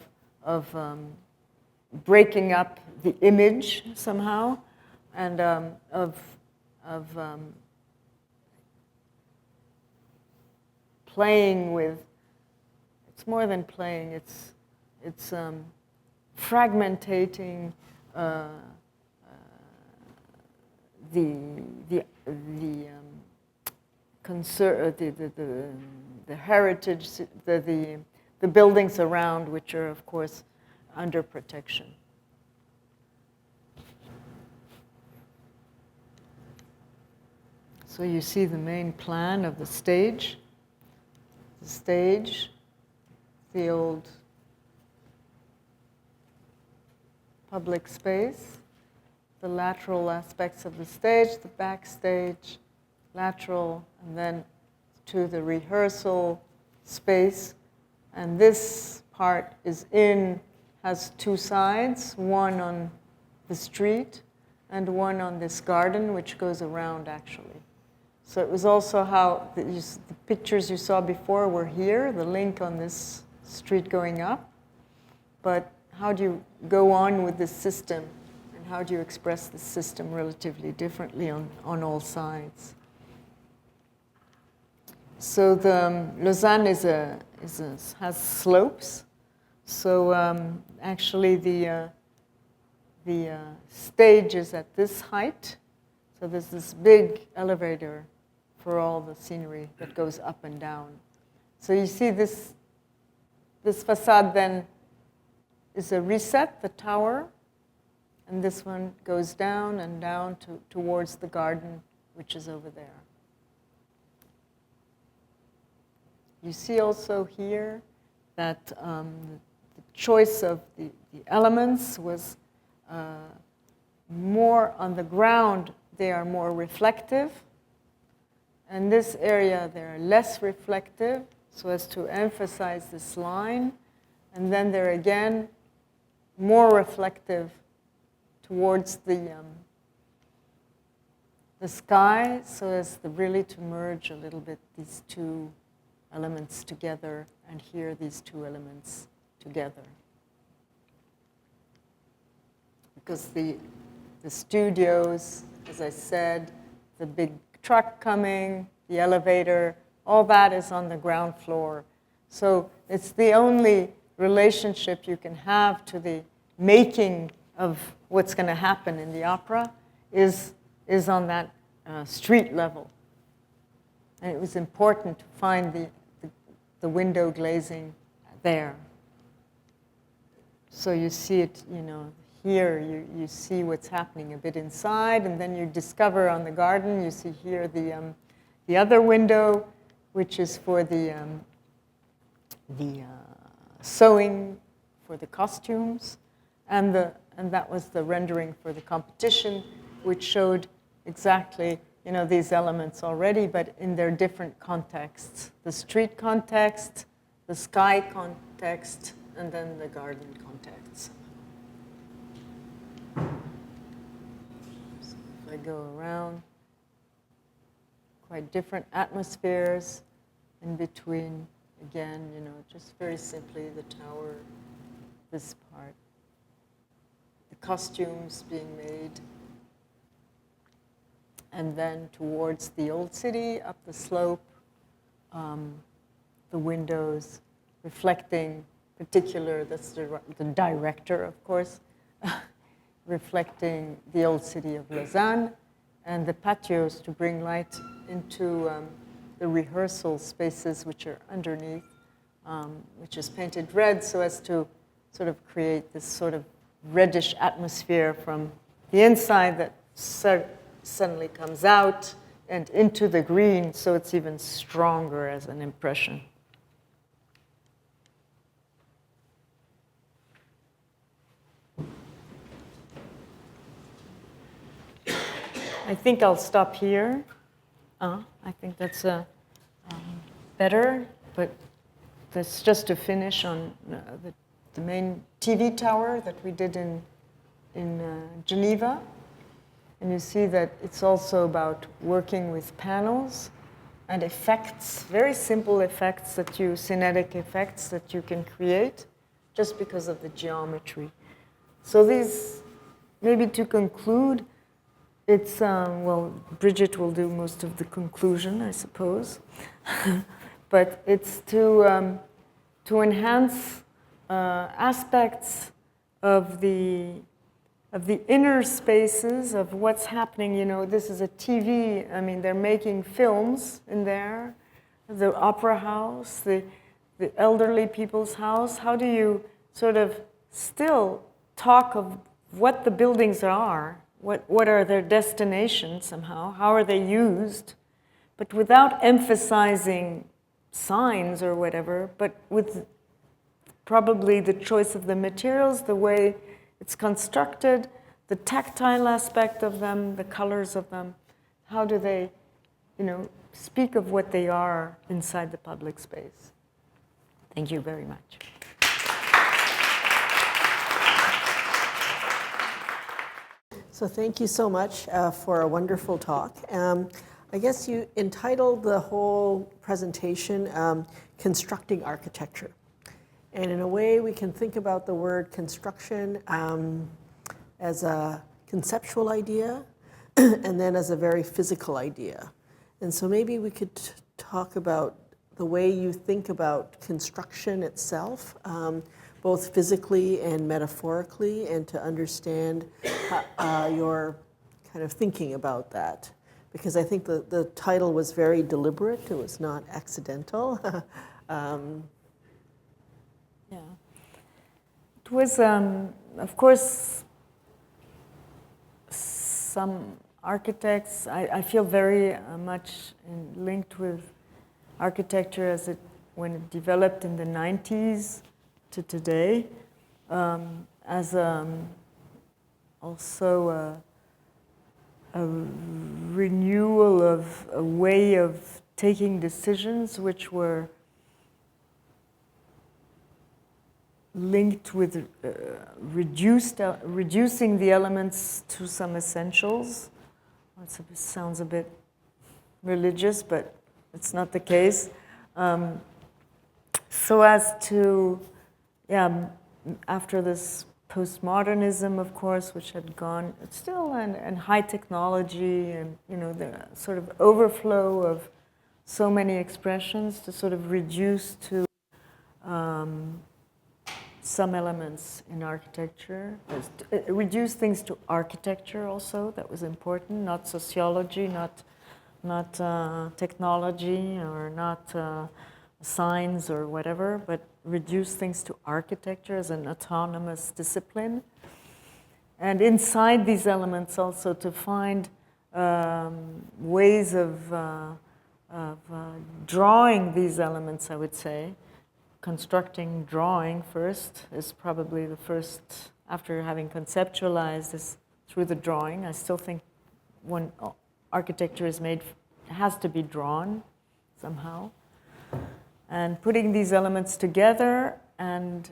breaking up the image somehow, and of playing with. It's more than playing. It's fragmentating the the heritage, the buildings around, which are, of course, under protection. So you see the main plan of the stage. The stage, the old public space, the lateral aspects of the stage, the backstage, lateral, and then to the rehearsal space. And this part has two sides, one on the street and one on this garden, which goes around actually. So it was also how the pictures you saw before were here, the link on this street going up. But how do you go on with this system, and how do you express the system relatively differently on all sides? So the Lausanne has slopes. So actually the stage is at this height. So there's this big elevator for all the scenery that goes up and down. So you see this facade then is a reset, the tower, and this one goes down and down towards the garden, which is over there. You see also here that the choice of the elements was more on the ground. They are more reflective. And this area, they're less reflective, so as to emphasize this line. And then they're again more reflective towards the sky, so as really to merge a little bit these two elements together, and here these two elements together. Because the studios, as I said, the big truck coming, the elevator, all that is on the ground floor. So it's the only relationship you can have to the making of what's going to happen in the opera is on that street level. And it was important to find the window glazing there. So you see it, here you see what's happening a bit inside, and then you discover on the garden, you see here the other window, which is for the sewing for the costumes, and that was the rendering for the competition, which showed exactly these elements already, but in their different contexts: the street context, the sky context, and then the garden context. So if I go around, quite different atmospheres in between. Again, just very simply the tower, this part, the costumes being made, and then towards the old city, up the slope, the windows reflecting that's the director, of course, reflecting the old city of Lausanne, and the patios to bring light into the rehearsal spaces, which are underneath, which is painted red, so as to sort of create this sort of reddish atmosphere from the inside that suddenly comes out and into the green, so it's even stronger as an impression. I think I'll stop here. I think that's better, but that's just to finish on the main TV tower that we did in Geneva. And you see that it's also about working with panels and effects, very simple effects kinetic effects that you can create just because of the geometry. So these, maybe to conclude, it's, Brigitte will do most of the conclusion, I suppose. But it's to enhance aspects of the inner spaces of what's happening. You know, this is a TV. I mean, they're making films in there. The opera house, the elderly people's house. How do you sort of still talk of what the buildings are? What are their destinations somehow? How are they used? But without emphasizing signs or whatever, but with probably the choice of the materials, the way it's constructed, the tactile aspect of them, the colors of them. How do they, you know, speak of what they are inside the public space? Thank you very much. So thank you so much for a wonderful talk. I guess you entitled the whole presentation Constructing Architecture. And in a way, we can think about the word construction as a conceptual idea and then as a very physical idea. And so maybe we could talk about the way you think about construction itself, both physically and metaphorically, and to understand your kind of thinking about that. Because I think the title was very deliberate, it was not accidental. Yeah. It was, of course, some architects, I feel very much linked with architecture when it developed in the 90s to today, as also a renewal of a way of taking decisions which were linked with reducing the elements to some essentials. It sounds a bit religious, but it's not the case. So as to, after this postmodernism, of course, which had gone, it's still, and high technology, and you know, the sort of overflow of so many expressions to sort of reduce to some elements in architecture, reduce things to architecture also, that was important, not sociology, not technology, or not science or whatever, but reduce things to architecture as an autonomous discipline. And inside these elements also to find ways of drawing these elements, I would say. Constructing drawing first is probably the first, after having conceptualized this through the drawing. I still think when architecture is made, it has to be drawn somehow. And putting these elements together, and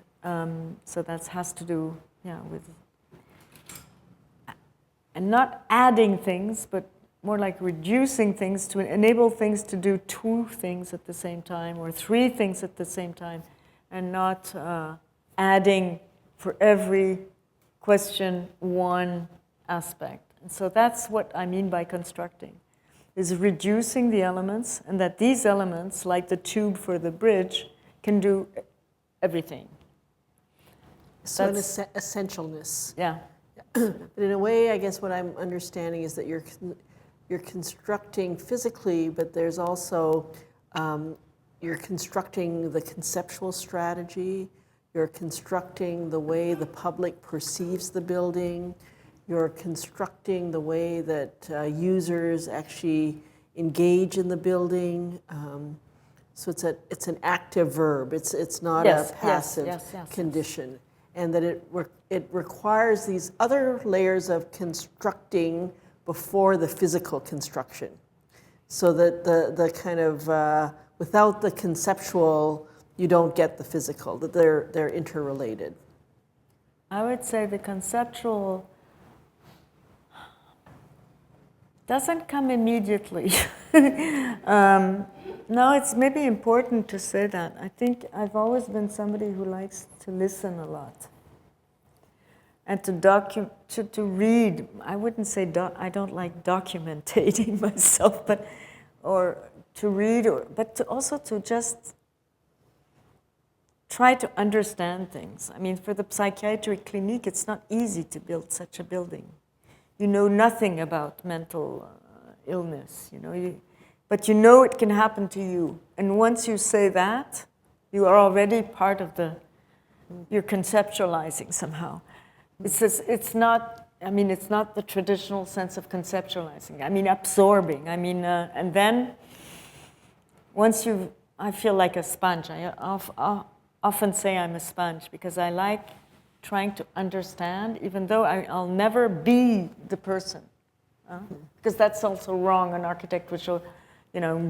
so that has to do with, and not adding things, but more like reducing things to enable things to do two things at the same time, or three things at the same time, and not adding for every question one aspect. And so that's what I mean by constructing, is reducing the elements, and that these elements, like the tube for the bridge, can do everything. So an essentialness. Yeah. But in a way, I guess what I'm understanding is that you're constructing physically, but there's also, you're constructing the conceptual strategy, you're constructing the way the public perceives the building, you're constructing the way that users actually engage in the building. So it's an active verb. It's not a passive condition, and that it requires these other layers of constructing before the physical construction, so that the kind of without the conceptual, you don't get the physical. That they're interrelated. I would say the conceptual doesn't come immediately. No, it's maybe important to say that. I think I've always been somebody who likes to listen a lot. And to read. I wouldn't say I don't like documentating myself, but or to read, but also to just try to understand things. I mean, for the psychiatric clinic, it's not easy to build such a building. You know nothing about mental illness, but you know it can happen to you. And once you say that, you are already part of you're conceptualizing somehow. It's not the traditional sense of conceptualizing. I mean, absorbing. I mean, and then once I feel like a sponge. I often say I'm a sponge because I like trying to understand, even though I'll never be the person. Because that's also wrong. An architect which will,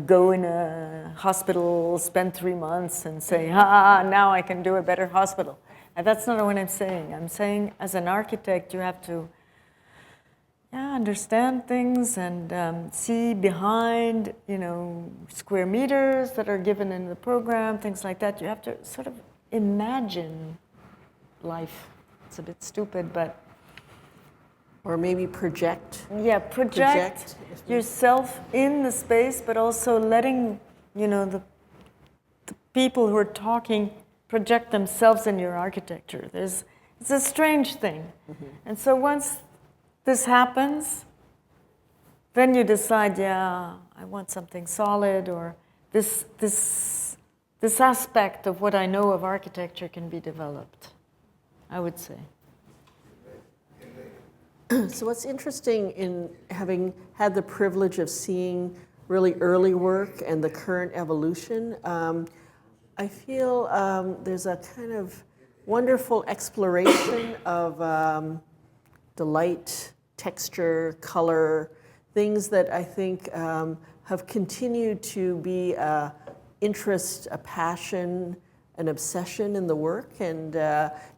go in a hospital, spend 3 months and say, now I can do a better hospital. And that's not what I'm saying. I'm saying as an architect, you have to understand things and see behind, square meters that are given in the program, things like that. You have to sort of imagine life. It's a bit stupid, but... Or maybe project. Yeah, project yourself in the space, but also letting, the people who are talking project themselves in your architecture. It's a strange thing. Mm-hmm. And so once this happens, then you decide, I want something solid, or this aspect of what I know of architecture can be developed, I would say. So what's interesting in having had the privilege of seeing really early work and the current evolution, I feel there's a kind of wonderful exploration of delight, texture, color, things that I think have continued to be an interest, a passion, an obsession in the work. And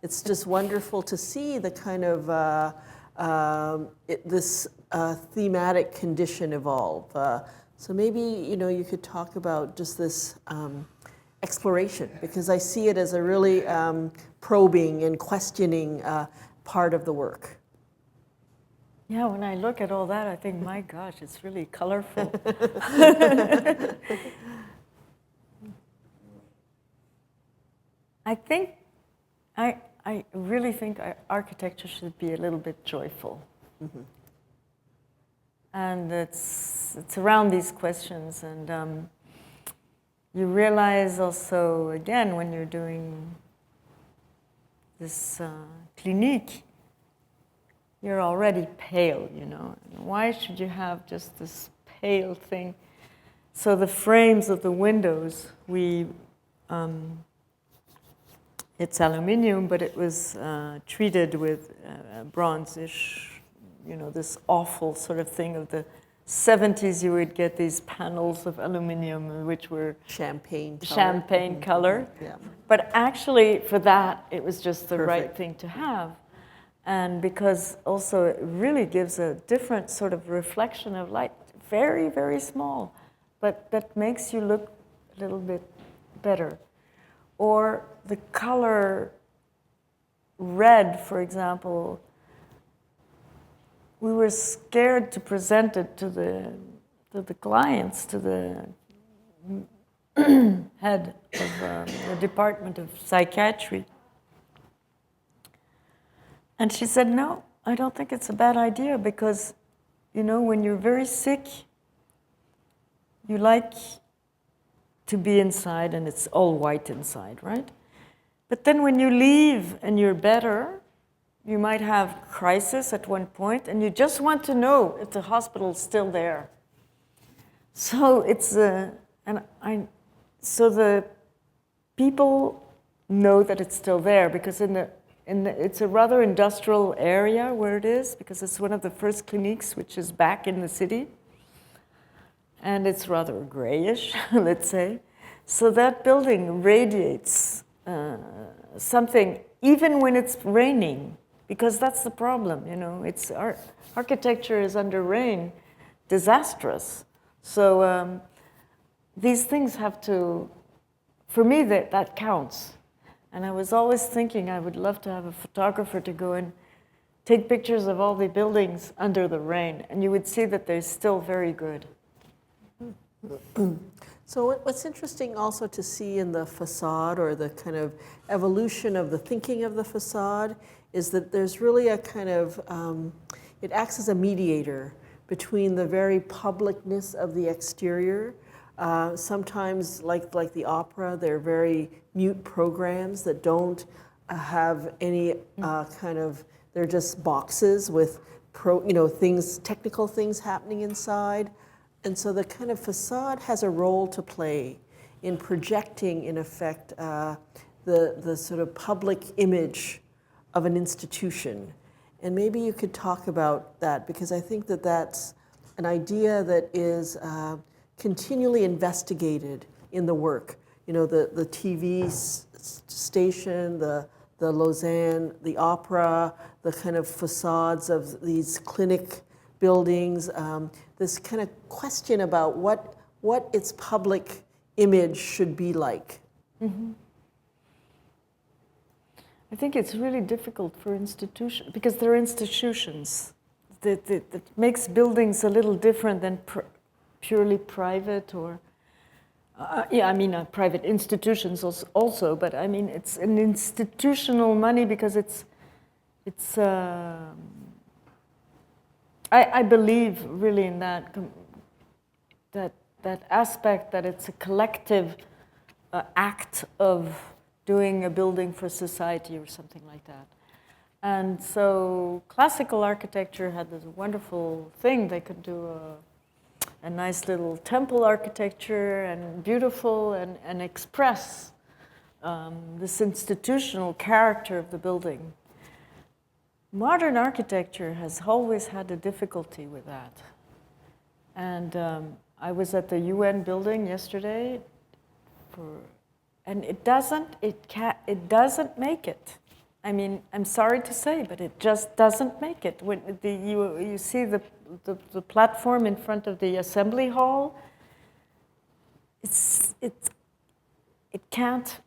it's just wonderful to see the kind of this thematic condition evolve. So maybe, you could talk about just this exploration, because I see it as a really probing and questioning part of the work. Yeah, when I look at all that, I think, my gosh, it's really colorful. I really think architecture should be a little bit joyful. Mm-hmm. And it's around these questions. And you realize also, again, when you're doing this clinique, you're already pale, Why should you have just this pale thing? So the frames of the windows, it's aluminum, but it was treated with bronzish, this awful sort of thing of the 70s. You would get these panels of aluminum, which were champagne color. Yeah. But actually, for that, it was just the right thing to have. And because also it really gives a different sort of reflection of light, very, very small, but that makes you look a little bit better. Or the color red, for example, we were scared to present it to the clients, to the head of the Department of Psychiatry. And she said, no, I don't think it's a bad idea, because, when you're very sick, you like to be inside, and it's all white inside, right? But then when you leave and you're better, you might have crisis at one point, and you just want to know if the hospital's still there. So so the people know that it's still there, because it's a rather industrial area where it is, because it's one of the first cliniques which is back in the city. And it's rather grayish, let's say. So that building radiates something, even when it's raining, because that's the problem, It's architecture is under rain, disastrous. So these things have to, for me, that counts. And I was always thinking I would love to have a photographer to go and take pictures of all the buildings under the rain, and you would see that they're still very good. So what's interesting also to see in the facade, or the kind of evolution of the thinking of the facade, is that there's really a kind of, it acts as a mediator between the very publicness of the exterior. Sometimes, like the opera, they're very mute programs that don't have any kind of, they're just boxes with things, technical things happening inside. And so the kind of facade has a role to play in projecting, in effect, the sort of public image of an institution. And maybe you could talk about that, because I think that that's an idea that is continually investigated in the work. You know, the TV station, the Lausanne, the opera, the kind of facades of these clinic buildings, this kind of question about what its public image should be like. Mm-hmm. I think it's really difficult for institutions, because they're institutions. That makes buildings a little different than purely private, or private institutions also, but I mean it's an institutional money, because it's I believe really in that aspect, that it's a collective act of doing a building for society or something like that. And so classical architecture had this wonderful thing. They could do a nice little temple architecture, and beautiful, and express this institutional character of the building. Modern architecture has always had a difficulty with that. And I was at the UN building yesterday, and it doesn't make it. I mean, I'm sorry to say, but it just doesn't make it. When you see the platform in front of the assembly hall, it can't.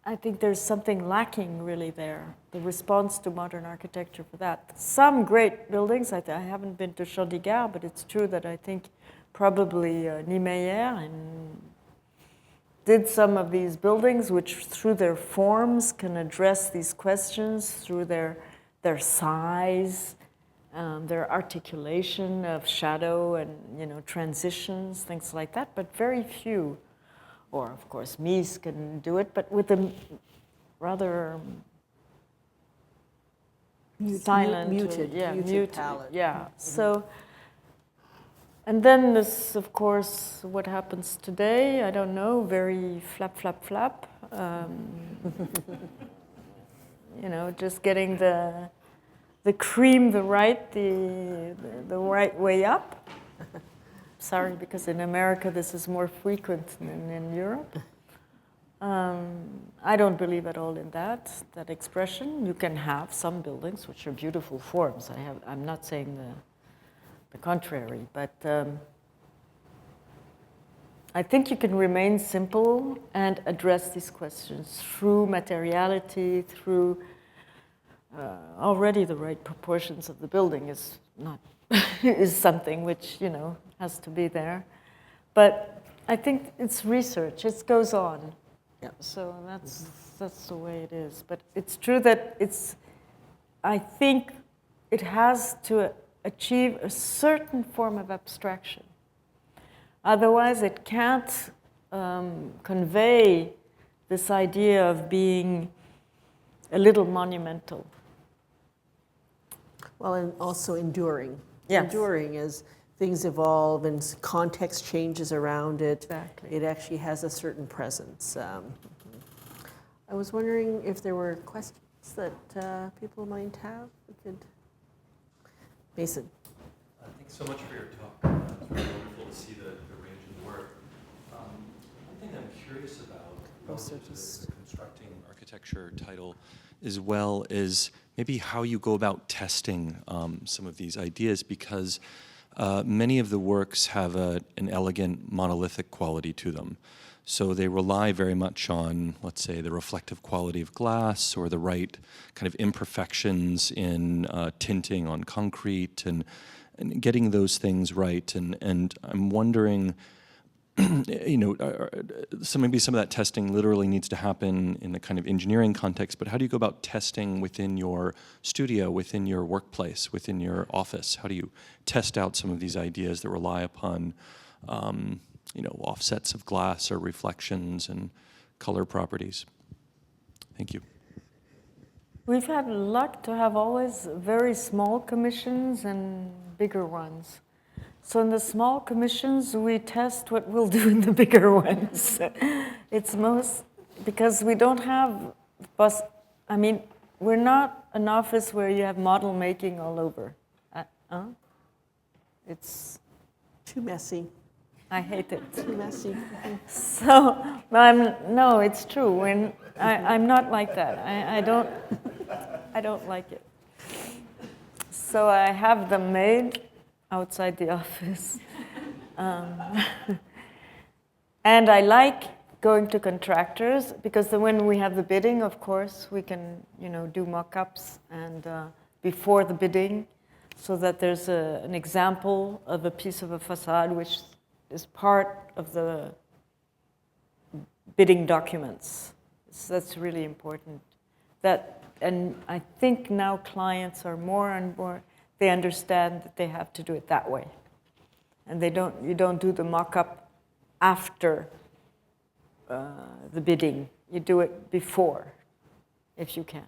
I think there's something lacking really there, the response to modern architecture for that. Some great buildings, I haven't been to Geneva, but it's true that I think probably Niemeyer did some of these buildings which through their forms can address these questions, through their size, their articulation of shadow and transitions, things like that, but very few. Or, of course, Mies can do it, but with a rather silent, muted palette. Yeah. Mm-hmm. So, and then this, of course, what happens today? I don't know. Very flap, flap, flap. Just getting the cream the right way up. Sorry, because in America this is more frequent than in Europe. I don't believe at all in that expression. You can have some buildings which are beautiful forms. I'm not saying the contrary, but I think you can remain simple and address these questions through materiality, through already the right proportions of the building is not is something which has to be there, but I think it's research. It goes on. Yeah. So that's the way it is. But it's true that I think it has to achieve a certain form of abstraction. Otherwise, it can't convey this idea of being a little monumental. Well, and also enduring. Yes. Enduring as things evolve and context changes around it. Exactly. It actually has a certain presence. I was wondering if there were questions that people might have. We could. Mason. Thanks so much for your talk. It's really wonderful to see the range of work. One thing I'm curious about relative to the constructing architecture title, as well, is maybe how you go about testing some of these ideas, because many of the works have an elegant monolithic quality to them. So they rely very much on, let's say, the reflective quality of glass, or the right kind of imperfections in tinting on concrete, and getting those things right. And I'm wondering, maybe some of that testing literally needs to happen in the kind of engineering context, but how do you go about testing within your studio, within your workplace, within your office? How do you test out some of these ideas that rely upon, offsets of glass or reflections and color properties? Thank you. We've had luck to have always very small commissions and bigger ones. So in the small commissions, we test what we'll do in the bigger ones. It's because we don't have, we're not an office where you have model making all over. It's Too messy. I hate it. Too messy. So, no, it's true. I'm not like that. I don't like it. So I have them made outside the office. And I like going to contractors because when we have the bidding, of course, we can, do mock-ups and before the bidding, so that there's an example of a piece of a facade which is part of the bidding documents. So that's really important. And I think now clients are more and more, they understand that they have to do it that way. And you don't do the mock-up after the bidding. You do it before, if you can.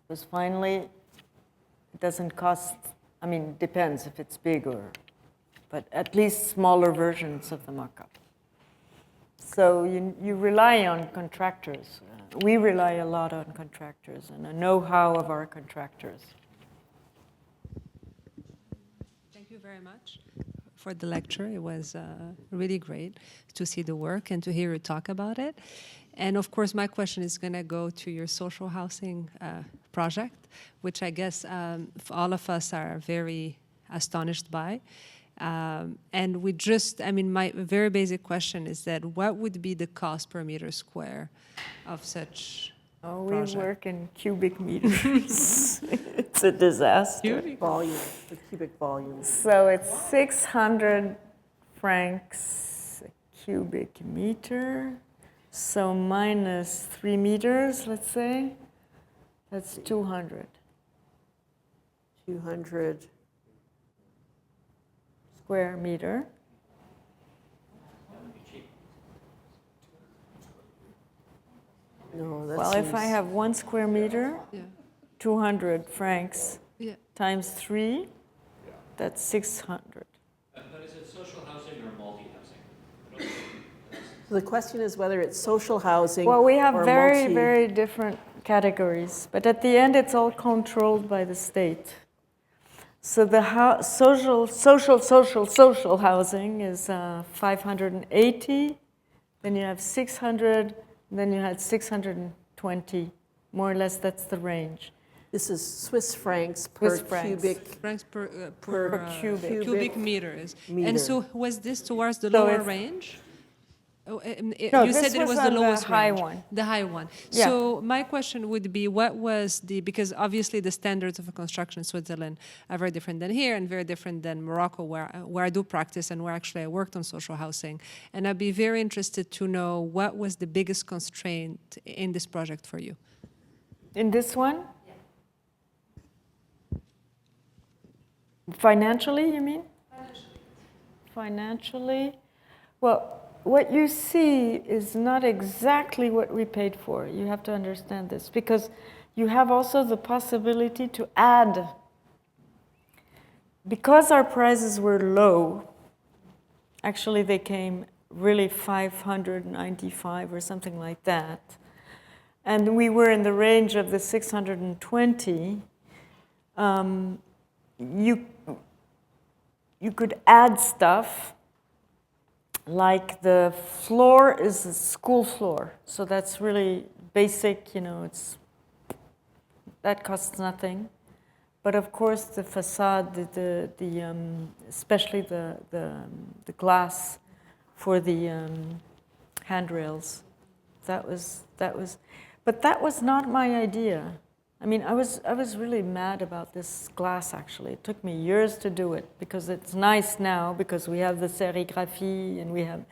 Because finally, it doesn't cost, depends if it's big but at least smaller versions of the mock-up. So you rely on contractors. We rely a lot on contractors and the know-how of our contractors. Thank you very much for the lecture. It was really great to see the work and to hear you talk about it. And of course, my question is going to go to your social housing project, which I guess all of us are very astonished by. And my very basic question is that what would be the cost per meter square of such project? We work in cubic meters. It's a disaster. Cubic volume, the cubic volume. So it's 600 francs a cubic meter. So minus 3 meters, let's say, that's 200. 200 square meter. No, that Well, seems... if I have 1 square meter, 200 francs times 3, that's 600. But is it social housing or multi-housing? The question is whether it's social housing Well, we have or very, multi... very different categories, but at the end, it's all controlled by the state. So the social housing is 580. Then you have 600. Then you had 620. More or less, that's the range. This is Swiss francs per cubic... Francs per cubic meters. meter. And so was this towards the So lower it's- range? No, You this said it was the on lowest high range. one. The high one. Yeah. So my question would be, because obviously the standards of construction in Switzerland are very different than here and very different than Morocco, where I do practice and where actually I worked on social housing. And I'd be very interested to know what was the biggest constraint in this project for you? In this one? Financially, you mean? Financially? Well, what you see is not exactly what we paid for. You have to understand this, because you have also the possibility to add. Because our prices were low, actually they came really 595 or something like that. And we were in the range of the 620. You could add stuff, like the floor is a school floor, so that's really basic, that costs nothing. But of course, the facade, especially the glass for the handrails, that was. But that was not my idea. I mean, I was really mad about this glass, actually. It took me years to do it, because it's nice now, because we have the serigraphie, and we have...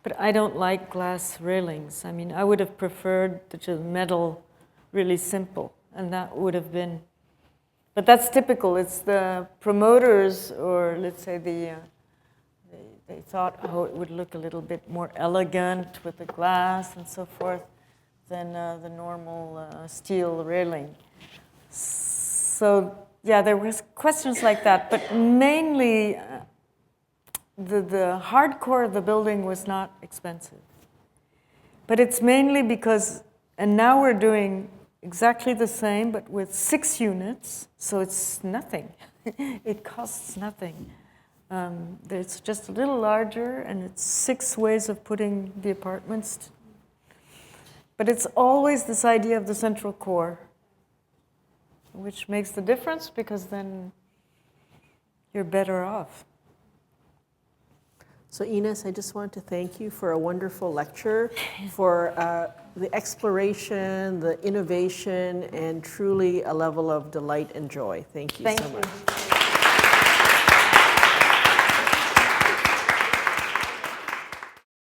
But I don't like glass railings. I mean, I would have preferred the metal, really simple, and that would have been... But that's typical. It's the promoters, or let's say they thought, oh, it would look a little bit more elegant with the glass and so forth than the normal steel railing. So, yeah, there was questions like that, but mainly the hardcore of the building was not expensive. But it's mainly because, and now we're doing exactly the same, but with 6 units, so it's nothing. It costs nothing. It's just a little larger, and it's 6 ways of putting the apartments. But it's always this idea of the central core, which makes the difference, because then you're better off. So Inès, I just want to thank you for a wonderful lecture, for the exploration, the innovation, and truly a level of delight and joy. Thank you so much.